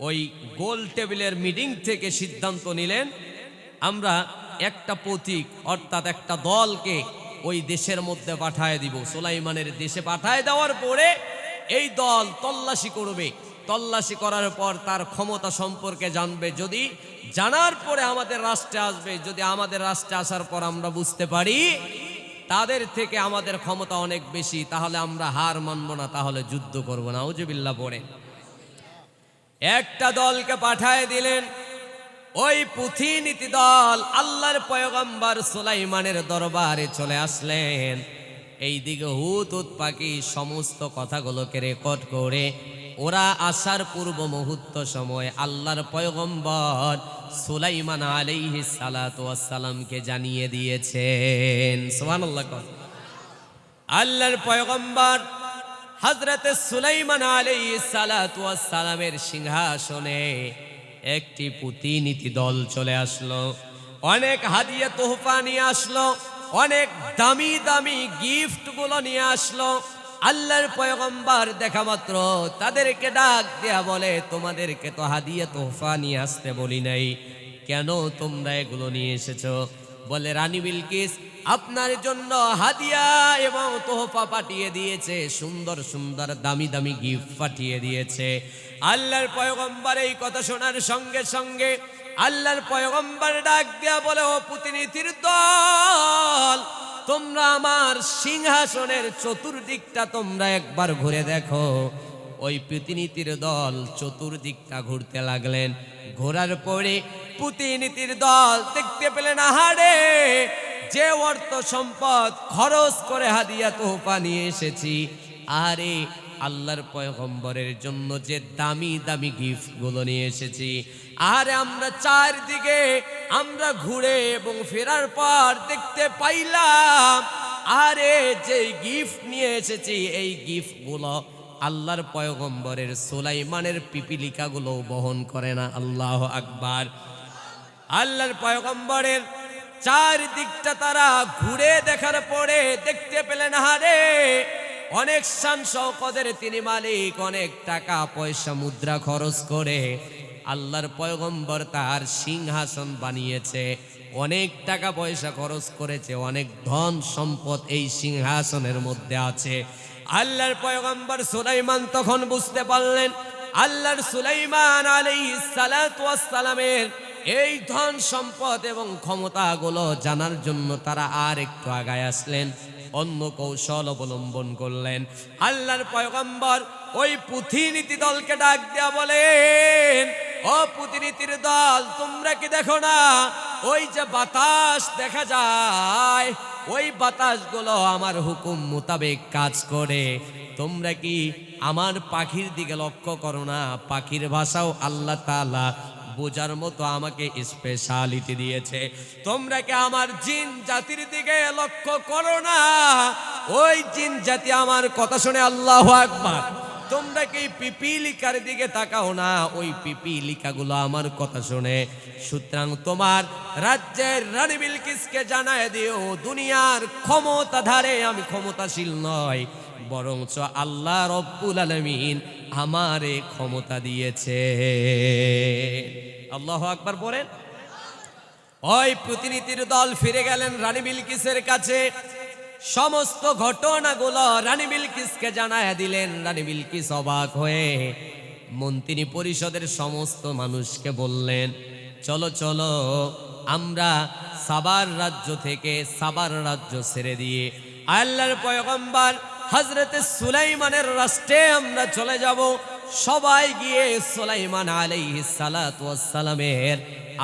ওই গোল টেবিলের মিটিং থেকে সিদ্ধান্ত নিলেন, আমরা একটা প্রতীক অর্থাৎ একটা দলকে ওই দেশের মধ্যে পাঠায় দিব। সুলাইমানের দেশে পাঠায় দেওয়ার পরে এই দল তল্লাশি করবে, তল্লাশি করার পর তার ক্ষমতা সম্পর্কে জানবে। যদি জানার পরে আমাদের রাষ্ট্রে আসবে, যদি আমাদের রাষ্ট্রে আসার পর আমরা বুঝতে পারি তাদের থেকে আমাদের ক্ষমতা অনেক বেশি, তাহলে আমরা হার মানব না, তাহলে যুদ্ধ করব না। আউযুবিল্লাহ পড়ে একটা দলকে পাঠায় দিলেন। ওই প্রতিনিধি দল আল্লাহর পয়গম্বর সুলাইমানের দরবারে চলে আসলেন। এইদিকে হুদহুদ পাখি সমস্ত কথাগুলোকে রেকর্ড করে ওরা আসার পূর্ব মুহূর্ত সময় আল্লাহর পয়গম্বর সুলাইমান আলাইহিস সালাতু ওয়াস সালামকে জানিয়ে দিয়েছেন। সুবহানাল্লাহ। আল্লাহর পয়গম্বর হযরতে সুলাইমান আলাইহিস সালাতু ওয়াস সালামের সিংহাসনে একটি প্রতিনিধি দল চলে আসলো, অনেক হাদিয়া তোহফা নিয়ে আসলো, অনেক দামি দামি গিফট গুলো নিয়ে আসলো। আল্লাহর পয়গম্বর দেখা মাত্র তাদেরকে ডাক দেয়া বলে, তোমাদেরকে তো হাদিয়া তোহফা নিয়ে আসতে বলি নাই, কেন তোমরা এগুলো নিয়ে এসেছো? বলে, রানী বিলকিস আপনার জন্য হাদিয়া এবং তোহফা পাঠিয়ে দিয়েছে, সুন্দর সুন্দর দামি দামি গিফট পাঠিয়ে দিয়েছে। আল্লাহর পয়গম্বর এই কথা শোনার সঙ্গে সঙ্গে আল্লাহর পয়গম্বর ডাক দেয়া বলে, ও প্রতিনিধির দল, তোমরা আমার সিংহাসনের চতুর্দিকটা তোমরা একবার ঘুরে দেখো। ওই প্রতিনিধির দল চতুর্দিকটা ঘুরতে লাগলেন। ঘোরার পরে প্রতিনিধির দল দেখতে পেলেন, আহারে, যে অর্থ সম্পদ খরচ করে হাদিয়া তোহফা নিয়ে এসেছি, আরে আল্লাহর পয়গম্বরের জন্য যে দামি দামি গিফটগুলো নিয়ে এসেছি। আর আমরা চারদিকে আমরা ঘুরে এবং ফেরার পর দেখতে পাইলাম আরে যে গিফট নিয়ে এসেছি এই গিফটগুলো আল্লাহর পয়গম্বরের সুলাইমানের পিপিলিকাগুলো বহন করে না। আল্লাহু আকবার। আল্লাহর পয়গম্বরের চারদিকটা তারা ঘুরে দেখার পরে দেখতে পেলেন হারে অনেক শান শওকতের তিনি মালিক, অনেক টাকা পয়সা মুদ্রা খরচ করে আল্লাহর পয়গম্বর তার সিংহাসন বানিয়েছে, অনেক টাকা পয়সা খরচ করেছে, অনেক ধন সম্পদ এই সিংহাসনের মধ্যে আছে। আল্লাহর পয়গম্বর সুলাইমান তখন বুঝতে পারলেন আল্লাহর সুলাইমান আলাইহিস সালাতু ওয়াস সালামের এই ধন সম্পদ এবং ক্ষমতাগুলো জানার জন্য তারা আর একটু আগায় আসলেন, অন্য কৌশল অবলম্বন করলেন। আল্লাহর পয়গম্বর ওই পুঁথিনীতি দলকে ডাক দেয়া বলেন, ও পুঁথিনীতির দল, তোমরা কি দেখো না ওই যে বাতাস দেখা যায়, ওই বাতাসগুলো আমার হুকুম মোতাবেক কাজ করে। তোমরা কি আমার পাখির দিকে লক্ষ্য করো না? পাখির ভাষাও আল্লাহ তাআলা বোঝার মতো আমাকে স্পেশালিটি দিয়েছে। তোমরা কি আমার জিন জাতির দিকে লক্ষ্য করো না? ওই জিন জাতি আমার কথা শুনে আল্লাহু আকবার। তোমরা কি পিপিলিকার দিকে তাকাও না? ওই পিপিলিকাগুলো আমার কথা শুনে। সুতরাং তোমার রাজ্যের রানী বিলকিসকে জানায় দিও দুনিয়ার ক্ষমতাধারে আমি ক্ষমতাশীল নয়, বরঞ্চ আল্লাহ রব্বুল আলামিন আমারে ক্ষমতা দিয়েছে। আল্লাহু আকবার বলেন। ওই প্রতিনিধির দল ফিরে গেলেন রানী বিলকিসের কাছে, সমস্ত ঘটনাগুলো রানী বিলকিসকে জানায় দিলেন। রানী বিলকিস অবাক হয়ে মন্ত্রী পরিষদের সমস্ত মানুষকে বললেন, চলো চলো আমরা সাবার রাজ্য থেকে সাবার রাজ্য ছেড়ে দিয়ে আল্লাহর পয়গম্বর হযরতে সুলাইমানের রাষ্ট্রে আমরা চলে যাব। সবাই গিয়ে সুলাইমান আলাইহিস সালাতু ওয়াস সালামের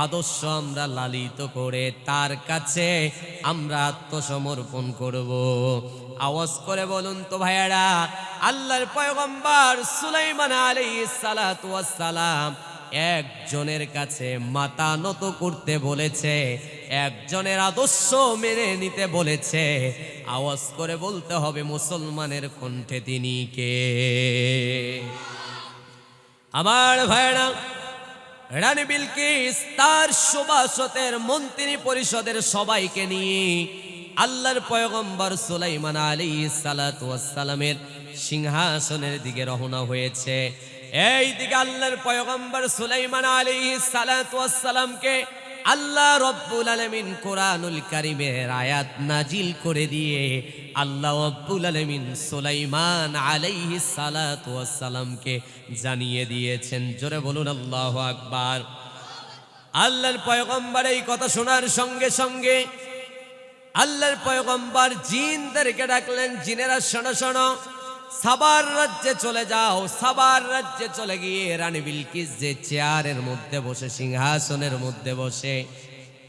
আদর্শ আমরা লালিত করে তার কাছে আমরা আত্মসমর্পণ করব। আওয়াজ করে বলুন তো ভাইয়ারা, আল্লাহর পয়গম্বর সুলাইমান আলাইহিস সালাতু ওয়াস সালাম একজনের কাছে মাথা নত করতে বলেছে, একজনের আদর্শ মেনে নিতে বলেছে। আওয়াজ করে বলতে হবে মুসলমানের কণ্ঠে তিনি কে? আমার ভাইরা, রানী বিলকিস তার সুবাসতের মন্ত্রী পরিষদের সবাইকে নিয়ে আল্লাহর পয়গম্বর সুলাইমান আলাইহিস সালাতু ওয়াস সালামের সিংহাসনের দিকে রওনা হয়েছে। এই দিকে আল্লাহর পয়গম্বর সুলাইমান আলাইহিস সালাতু ওয়াস সালামকে আল্লাহ রব্বুল আলামিন কোরআনুল কারীমের আয়াত নাজিল করে দিয়ে আল্লাহ রব্বুল আলামিন সুলাইমান আলাইহিস সালাতু ওয়াস সালামকে জানিয়ে দিয়েছেন। জোরে বলুন আল্লাহু আকবার। আল্লাহর পয়গম্বর এই কথা শোনার সঙ্গে সঙ্গে আল্লাহর পয়গম্বর জিনদেরকে ডাকলেন, জিনেরা শোনো শোনো, সাবার রাজ্যে চলে যাও। সাবার রাজ্যে চলে গিয়ে রানী বিলকিস যে চেয়ারের মধ্যে বসে, সিংহাসনের মধ্যে বসে,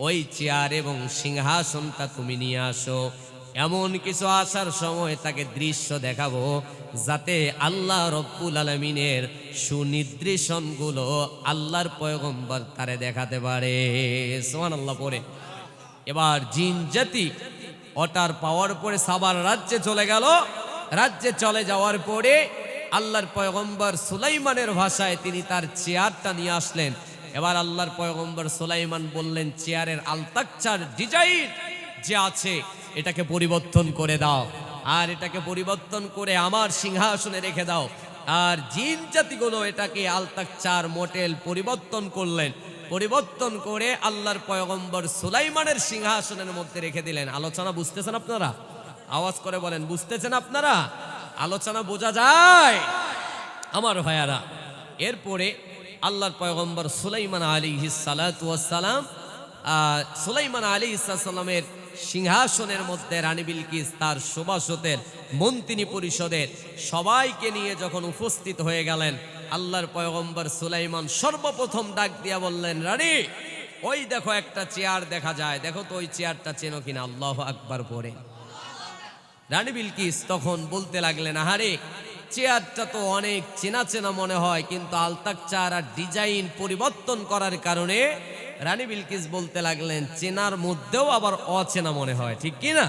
ওই চেয়ার এবং সিংহাসনটা তুমি নিয়ে আসো। এমন কিছু আসার সময় তাকে দৃশ্য দেখাবো যাতে আল্লাহ রব্বুল আলামিনের সুনির্দেশনগুলো আল্লাহর পয়গম্বর তারে দেখাতে পারে। সুবহানাল্লাহ পড়ে। এবার জিন জাতি ওটার পাওয়ার পরে সাবার রাজ্যে চলে গেল। রাজ্যে চলে যাওয়ার পরে আল্লাহর পয়গম্বর সুলাইমানের ভাষায় তিনি তার চেয়ারটা নিয়ে আসলেন। এবার আল্লাহর পয়গম্বর সুলাইমান বললেন, চেয়ারের আলতাকচার ডিজাইন যে আছে এটাকে পরিবর্তন করে দাও, আর এটাকে পরিবর্তন করে আমার সিংহাসনে রেখে দাও। আর জিন জাতিগুলো এটাকে আলতাকচার মডেল পরিবর্তন করলেন, পরিবর্তন করে আল্লাহর পয়গম্বর সুলাইমানের সিংহাসনের মধ্যে রেখে দিলেন। আলোচনা বুঝতেছেন আপনারা? আওয়াজ করে বলেন, বুঝতেছেন আপনারা? আলোচনা বোঝা যায় আমার ভাইয়ারা। এরপরে আল্লাহর পয়গম্বর সুলাইমান আলাইহিস সালাতু ওয়াস সালাম সুলাইমান আলাইহিস সালামের সিংহাসনের মধ্যে রানী বিলকিস তার সুবাসতের মন্ত্রী পরিষদের সবাইকে নিয়ে যখন উপস্থিত হয়ে গেলেন, আল্লাহর পয়গম্বর সুলাইমান সর্বপ্রথম ডাক দিয়া বললেন, রানী ওই দেখো একটা চেয়ার দেখা যায়, দেখো তো ওই চেয়ারটা চেনো কিনা। আল্লাহু আকবার পড়ে রানী বিলকিস তখন বলতে লাগলেন, আহারে চেয়ারটা তো অনেক চেনা চেনা মনে হয়, কিন্তু আলতাকচার আর ডিজাইন পরিবর্তন করার কারণে রানী বিলকিস বলতে লাগলেন চেনার মধ্যেও আবার অচেনা মনে হয়, ঠিক কি না?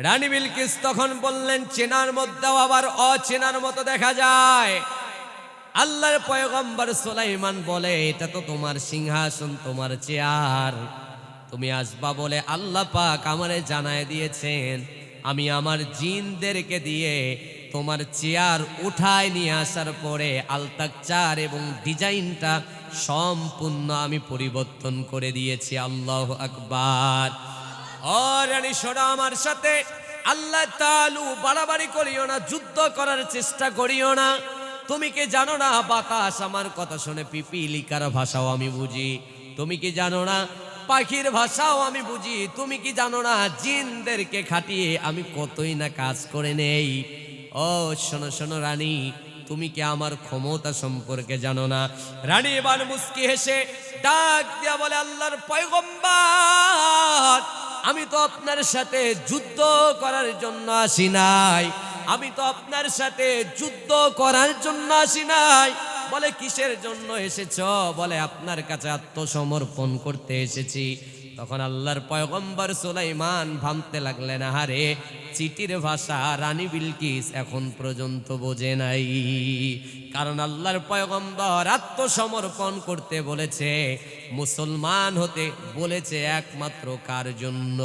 রানী বিলকিস তখন বললেন চেনার মধ্যেও আবার অচেনার মতো দেখা যায়। আল্লাহর পয়গম্বর সুলাইমান বলে এটা তো তোমার সিংহাসন, তোমার চেয়ার, তুমি আসবা বলে আল্লাহ পাক আমারে জানায় দিয়েছেন। আমি আমার জিনদেরকে দিয়ে তোমার চেয়ার উঠায় নিয়ে আসার পরে আলতাকচার এবং ডিজাইনটা সম্পূর্ণ আমি পরিবর্তন করে দিয়েছি। আল্লাহু আকবার। ও রানী শোনো আমার সাথে, আল্লাহ তাআলা বাড়াবাড়ি করিও না, যুদ্ধ করার চেষ্টা করিও না। তুমি কি জানো না বাতাস আমার কথা শুনে পিপিলিকার ভাষাও আমি বুঝি? তুমি কি জানো না পাখির ভাষাও আমি বুঝি? তুমি কি জানো না জিনদেরকে খাটিয়ে আমি কতই না কাজ করে নেই? ও শোনো শোনো রানী, তুমি কি আমার ক্ষমতা সম্পর্কে জানো না? রানী এবার মুস্কি হেসে ডাক দিয়া বলে আল্লাহর পয়গম্বর, আমি তো আপনার সাথে যুদ্ধ করার জন্য আসি নাই, আমি তো আপনার সাথে যুদ্ধ করার জন্য আসি নাই। বলে কিসের জন্য এসেছ? বলে আপনার কাছে আত্মসমর্পণ করতে এসেছি। তখন আল্লাহর পয়গম্বর সুলাইমান ভাবতে লাগলেন আহারে চিঠির ভাষা রানী বিলকিস এখন পর্যন্ত বোঝে নাই, কারণ আল্লাহর পয়গম্বর আত্মসমর্পণ করতে বলেছে, মুসলমান হতে বলেছে একমাত্র কার জন্য?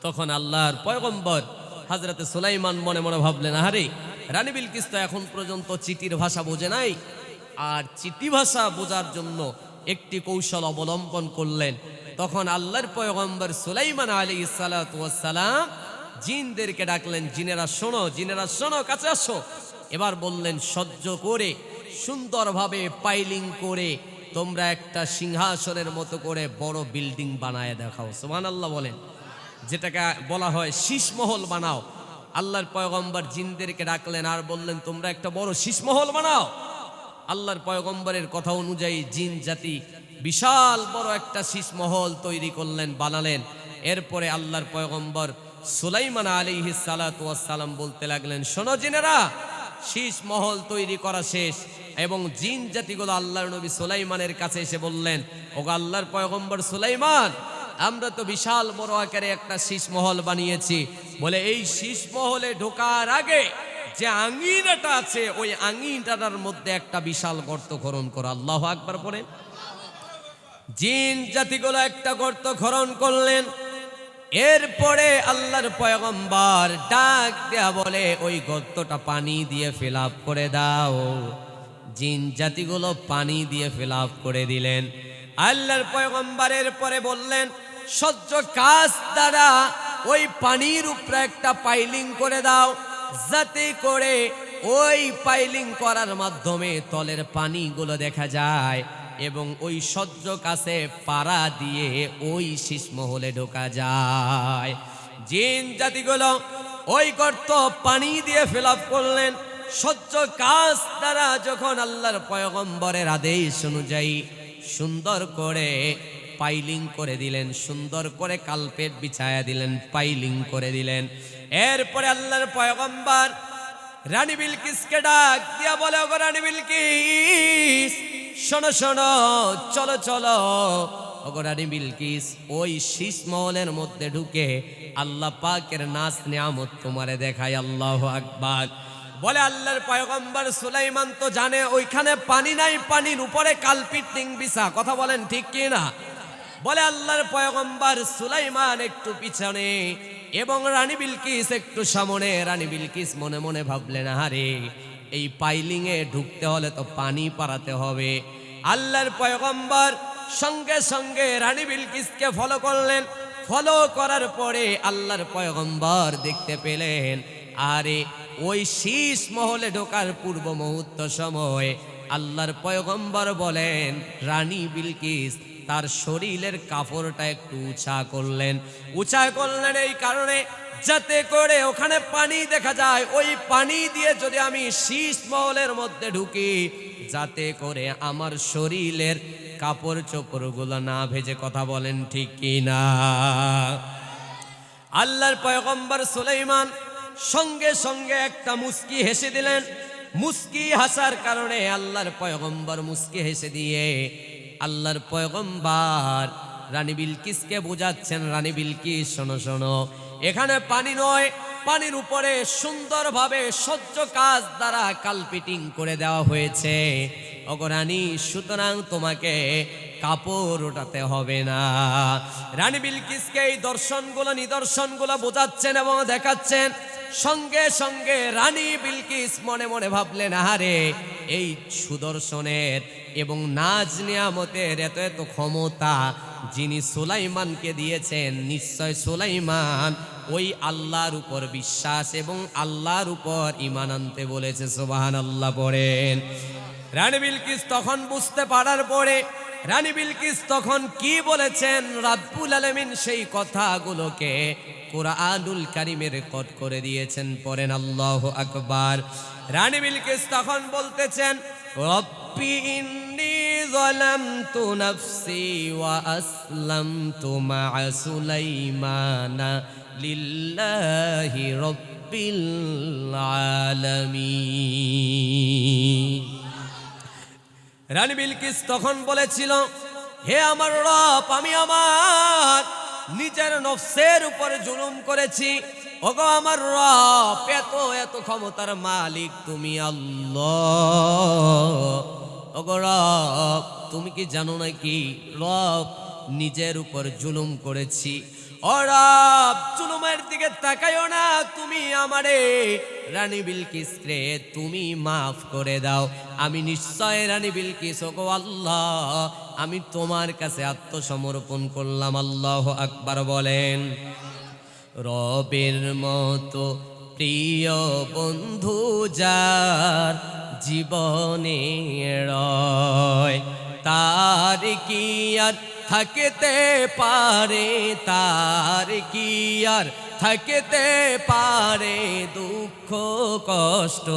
তখন আল্লাহর পয়গম্বর হযরতে সুলাইমান মনে মনে ভাবলেন আহারে রানী বিলকিস তো এখন পর্যন্ত চিঠির ভাষা বোঝে নাই, আর চিঠি ভাষা বোঝার জন্য একটি কৌশল অবলম্বন করলেন। তখন আল্লাহর পয়গম্বর সুলাইমান আলাইহিস সালাতু ওয়াস সালাম জিনদেরকে ডাকলেন, জিনেরা শোনো, জিনেরা শোনো, কাছে আসো। এবার বললেন সহ্য করে সুন্দরভাবে পাইলিং করে তোমরা একটা সিংহাসনের মতো করে বড় বিল্ডিং বানায় দেখাও। সুবহানাল্লাহ বলেন, যেটাকে বলা হয় শীষমহল বানাও। আল্লাহর পয়গম্বর জিনদেরকে ডাকলেন আর বললেন তোমরা একটা বড় শীষমহল বানাও। আল্লাহর পয়গম্বরের কথা অনুযায়ী জিন জাতি বিশাল বড় একটা শীষমহল তৈরি করলেন, বানালেন। এরপরে আল্লাহর পয়গম্বর সুলাইমান আলাইহিস সালাতু ওয়াস সালাম বলতে লাগলেন শোনো জিনেরা, শীষমহল তৈরি করা শেষ। এবং জিন জাতিগুলো আল্লাহর নবী সুলাইমানের কাছে এসে বললেন, ওগো আল্লাহর পয়গম্বর সুলাইমান, আমরা তো বিশাল বড় আকারে একটা শীষমহল বানিয়েছি। বলে এই শীষমহলে ঢোকার আগে যে আঙিনাটা আছে ওই আঙিনাটার মধ্যে একটা বিশাল গর্ত খনন করো। আল্লাহু আকবার বলেন। জিন জাতিগুলো একটা গর্ত খনন করলেন। এরপরে আল্লাহর পয়গম্বর ডাক দেয়া বলে ওই গর্তটা পানি দিয়ে ফিল আপ করে দাও। জিন জাতিগুলো পানি দিয়ে ফিল আপ করে দিলেন। আল্লাহর পয়গম্বরের পরে বললেন সহ্য কাজ দ্বারা ওই পানির উপরে একটা পাইলিং করে দাও, যাতে করে ওই পাইলিং করার মাধ্যমে তলের পানিগুলো দেখা যায় এবং ওই সহ্য কাছে পাড়া দিয়ে ওই শীষমহলে ঢোকা যায়। জিন জাতিগুলো ওই গর্ত পানি দিয়ে ফিল আপ করলেন। সহ্য কাজ দ্বারা যখন আল্লাহর পয়গম্বরের আদেশ অনুযায়ী সুন্দর করে পাইলিং করে দিলেন, সুন্দর করে কালপেট বিছায়া দিলেন, পাইলিং করে দিলেন। এরপরে আল্লাহর পয়গম্বর রানী বিলকিসকে ডাক দিয়া বলে ওগো রানী বিলকিস শোনো শোনো, চলো চলো। ওগো রানী বিলকিস ওই শীষমহলের মধ্যে ঢুকে আল্লাহ পাকের নাজ নিয়ামত তোমারে দেখায়। আল্লাহু আকবার। বলে আল্লাহর পয়গম্বর সুলাইমান তো জানে ওইখানে পানি নাই, পানির উপরে কালপিট বিছা। কথা বলেন ঠিক কি না? বলে আল্লাহর পয়গম্বর সুলাইমান একটু পিছনে এবং রানী বিলকিস একটু সামনে। রানী বিলকিস মনে মনে ভাবলেন আহারে এই পাইলিং এ ঢুকতে হলে তো পানি পারাতে হবে। আল্লাহর পয়গম্বর সঙ্গে সঙ্গে রানী বিলকিসকে ফলো করলেন। ফলো করার পরে আল্লাহর পয়গম্বর দেখতে পেলেন আরে ওই শীষ মহলে ঢোকার পূর্ব মুহূর্ত সময় আল্লাহর পয়গম্বর বলেন রানী বিলকিস তার শরীরের কাপড়টা একটু উঁচা করলেন। উঁচা করলেন এই কারণে যাতে করে ওখানে পানি দেখা যায়, ওই পানি দিয়ে যদি আমি শীষ মহলের মধ্যে ঢুকি যাতে করে আমার শরীরের কাপড় চোপড়গুলো না ভেজে। কথা বলেন ঠিক কি না? আল্লাহর পয়গম্বর সুলাইমান সঙ্গে সঙ্গে একটা মুস্কি হেসে দিলেন। মুস্কি হাসার কারণে আল্লাহর পয়গম্বর মুস্কি হেসে দিয়ে আল্লাহর পয়গম্বর রানী বিলকিসকে বোঝাচ্ছেন, রানী বিলকিস শোনো শোনো, এখানে পানি নয়, পানির উপরে সুন্দরভাবে সহ্য কাজ দ্বারা কালপিটিং করে দেওয়া হয়েছে। ওগো রানী, সুতরাং তোমাকে কাপড় ওঠাতে হবে না। রানী বিলকিসকে এই দর্শনগুলো নিদর্শনগুলো বোঝাচ্ছেন এবং দেখাচ্ছেন। সঙ্গে সঙ্গে রানী বিলকিস মনে মনে ভাবলেন, আহারে, এই সুদর্শনের এবং নাজ নিয়ামতের এত এত ক্ষমতা যিনি সুলাইমানকে দিয়েছেন, নিশ্চয় সুলাইমান ওই আল্লাহর উপর বিশ্বাস এবং আল্লাহর উপর ঈমান আনতে বলেছে। সুবহানাল্লাহ পড়েন। রানী বিলকিস তখন বুঝতে পারার পরে রানী বিলকিস তখন কি বলেছেন, রাব্বুল আলামিন সেই কথাগুলোকে কুরআনুল কারীমে রেকর্ড করে দিয়েছেন। পড়েন আল্লাহু আকবার। রানী বিলকিস তখন বলতেছেন, রব্বি ইন্নী যালামতু নাফসি ওয়া আসলামতু মা'a সুলাইমানা লিল্লাহি রাব্বিল আলামিন। রানী বিলকিস তখন বলেছিল, হে আমার রব, আমি আমার নিজের নফসের উপরে জুলুম করেছি। ওগো আমার রব, এত এত ক্ষমতার মালিক তুমি আল্লাহ। ওগো রব, তুমি কি জানো নাকি রব নিজের উপর জুলুম করেছি। ও রব, জুলুমের দিকে তাকাইও না, তুমি আমারে রানী বিলকিস রে তুমি মাফ করে দাও। আমি নিশ্চয় রানী বিলকিস, ওগো আল্লাহ, আমি তোমার কাছে আত্মসমর্পণ করলাম। আল্লাহু আকবার বলেন। রবের মতো প্রিয় বন্ধু যার জীবনে রয়, তার কি আর থাকতে পারে, তার কি আর থাকতে পারে দুঃখ কষ্ট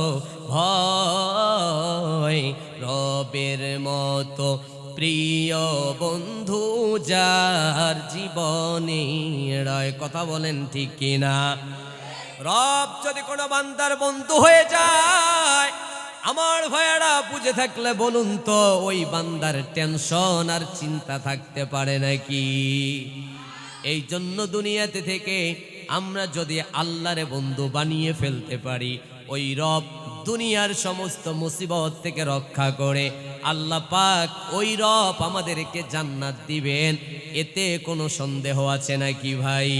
ভয়। রবের মতো প্রিয় বন্ধু যার জীবনে রয়। কথা বলেন ঠিক কিনা? রব যদি কোনো বান্দার বন্ধু হয়ে যায়, আমার ভাইয়েরা বুঝে থাকলে বলুন তো, ওই বান্দার টেনশন আর চিন্তা থাকতে পারে নাকি? এই জন্য দুনিয়াতে থেকে আমরা যদি আল্লাহরে বন্ধু বানিয়ে ফেলতে পারি, ওই রব দুনিয়ার সমস্ত মুসিবত থেকে রক্ষা করে। আল্লাহ পাক ওই রব আমাদেরকে জান্নাত দিবেন, এতে কোনো সন্দেহ আছে নাকি ভাই?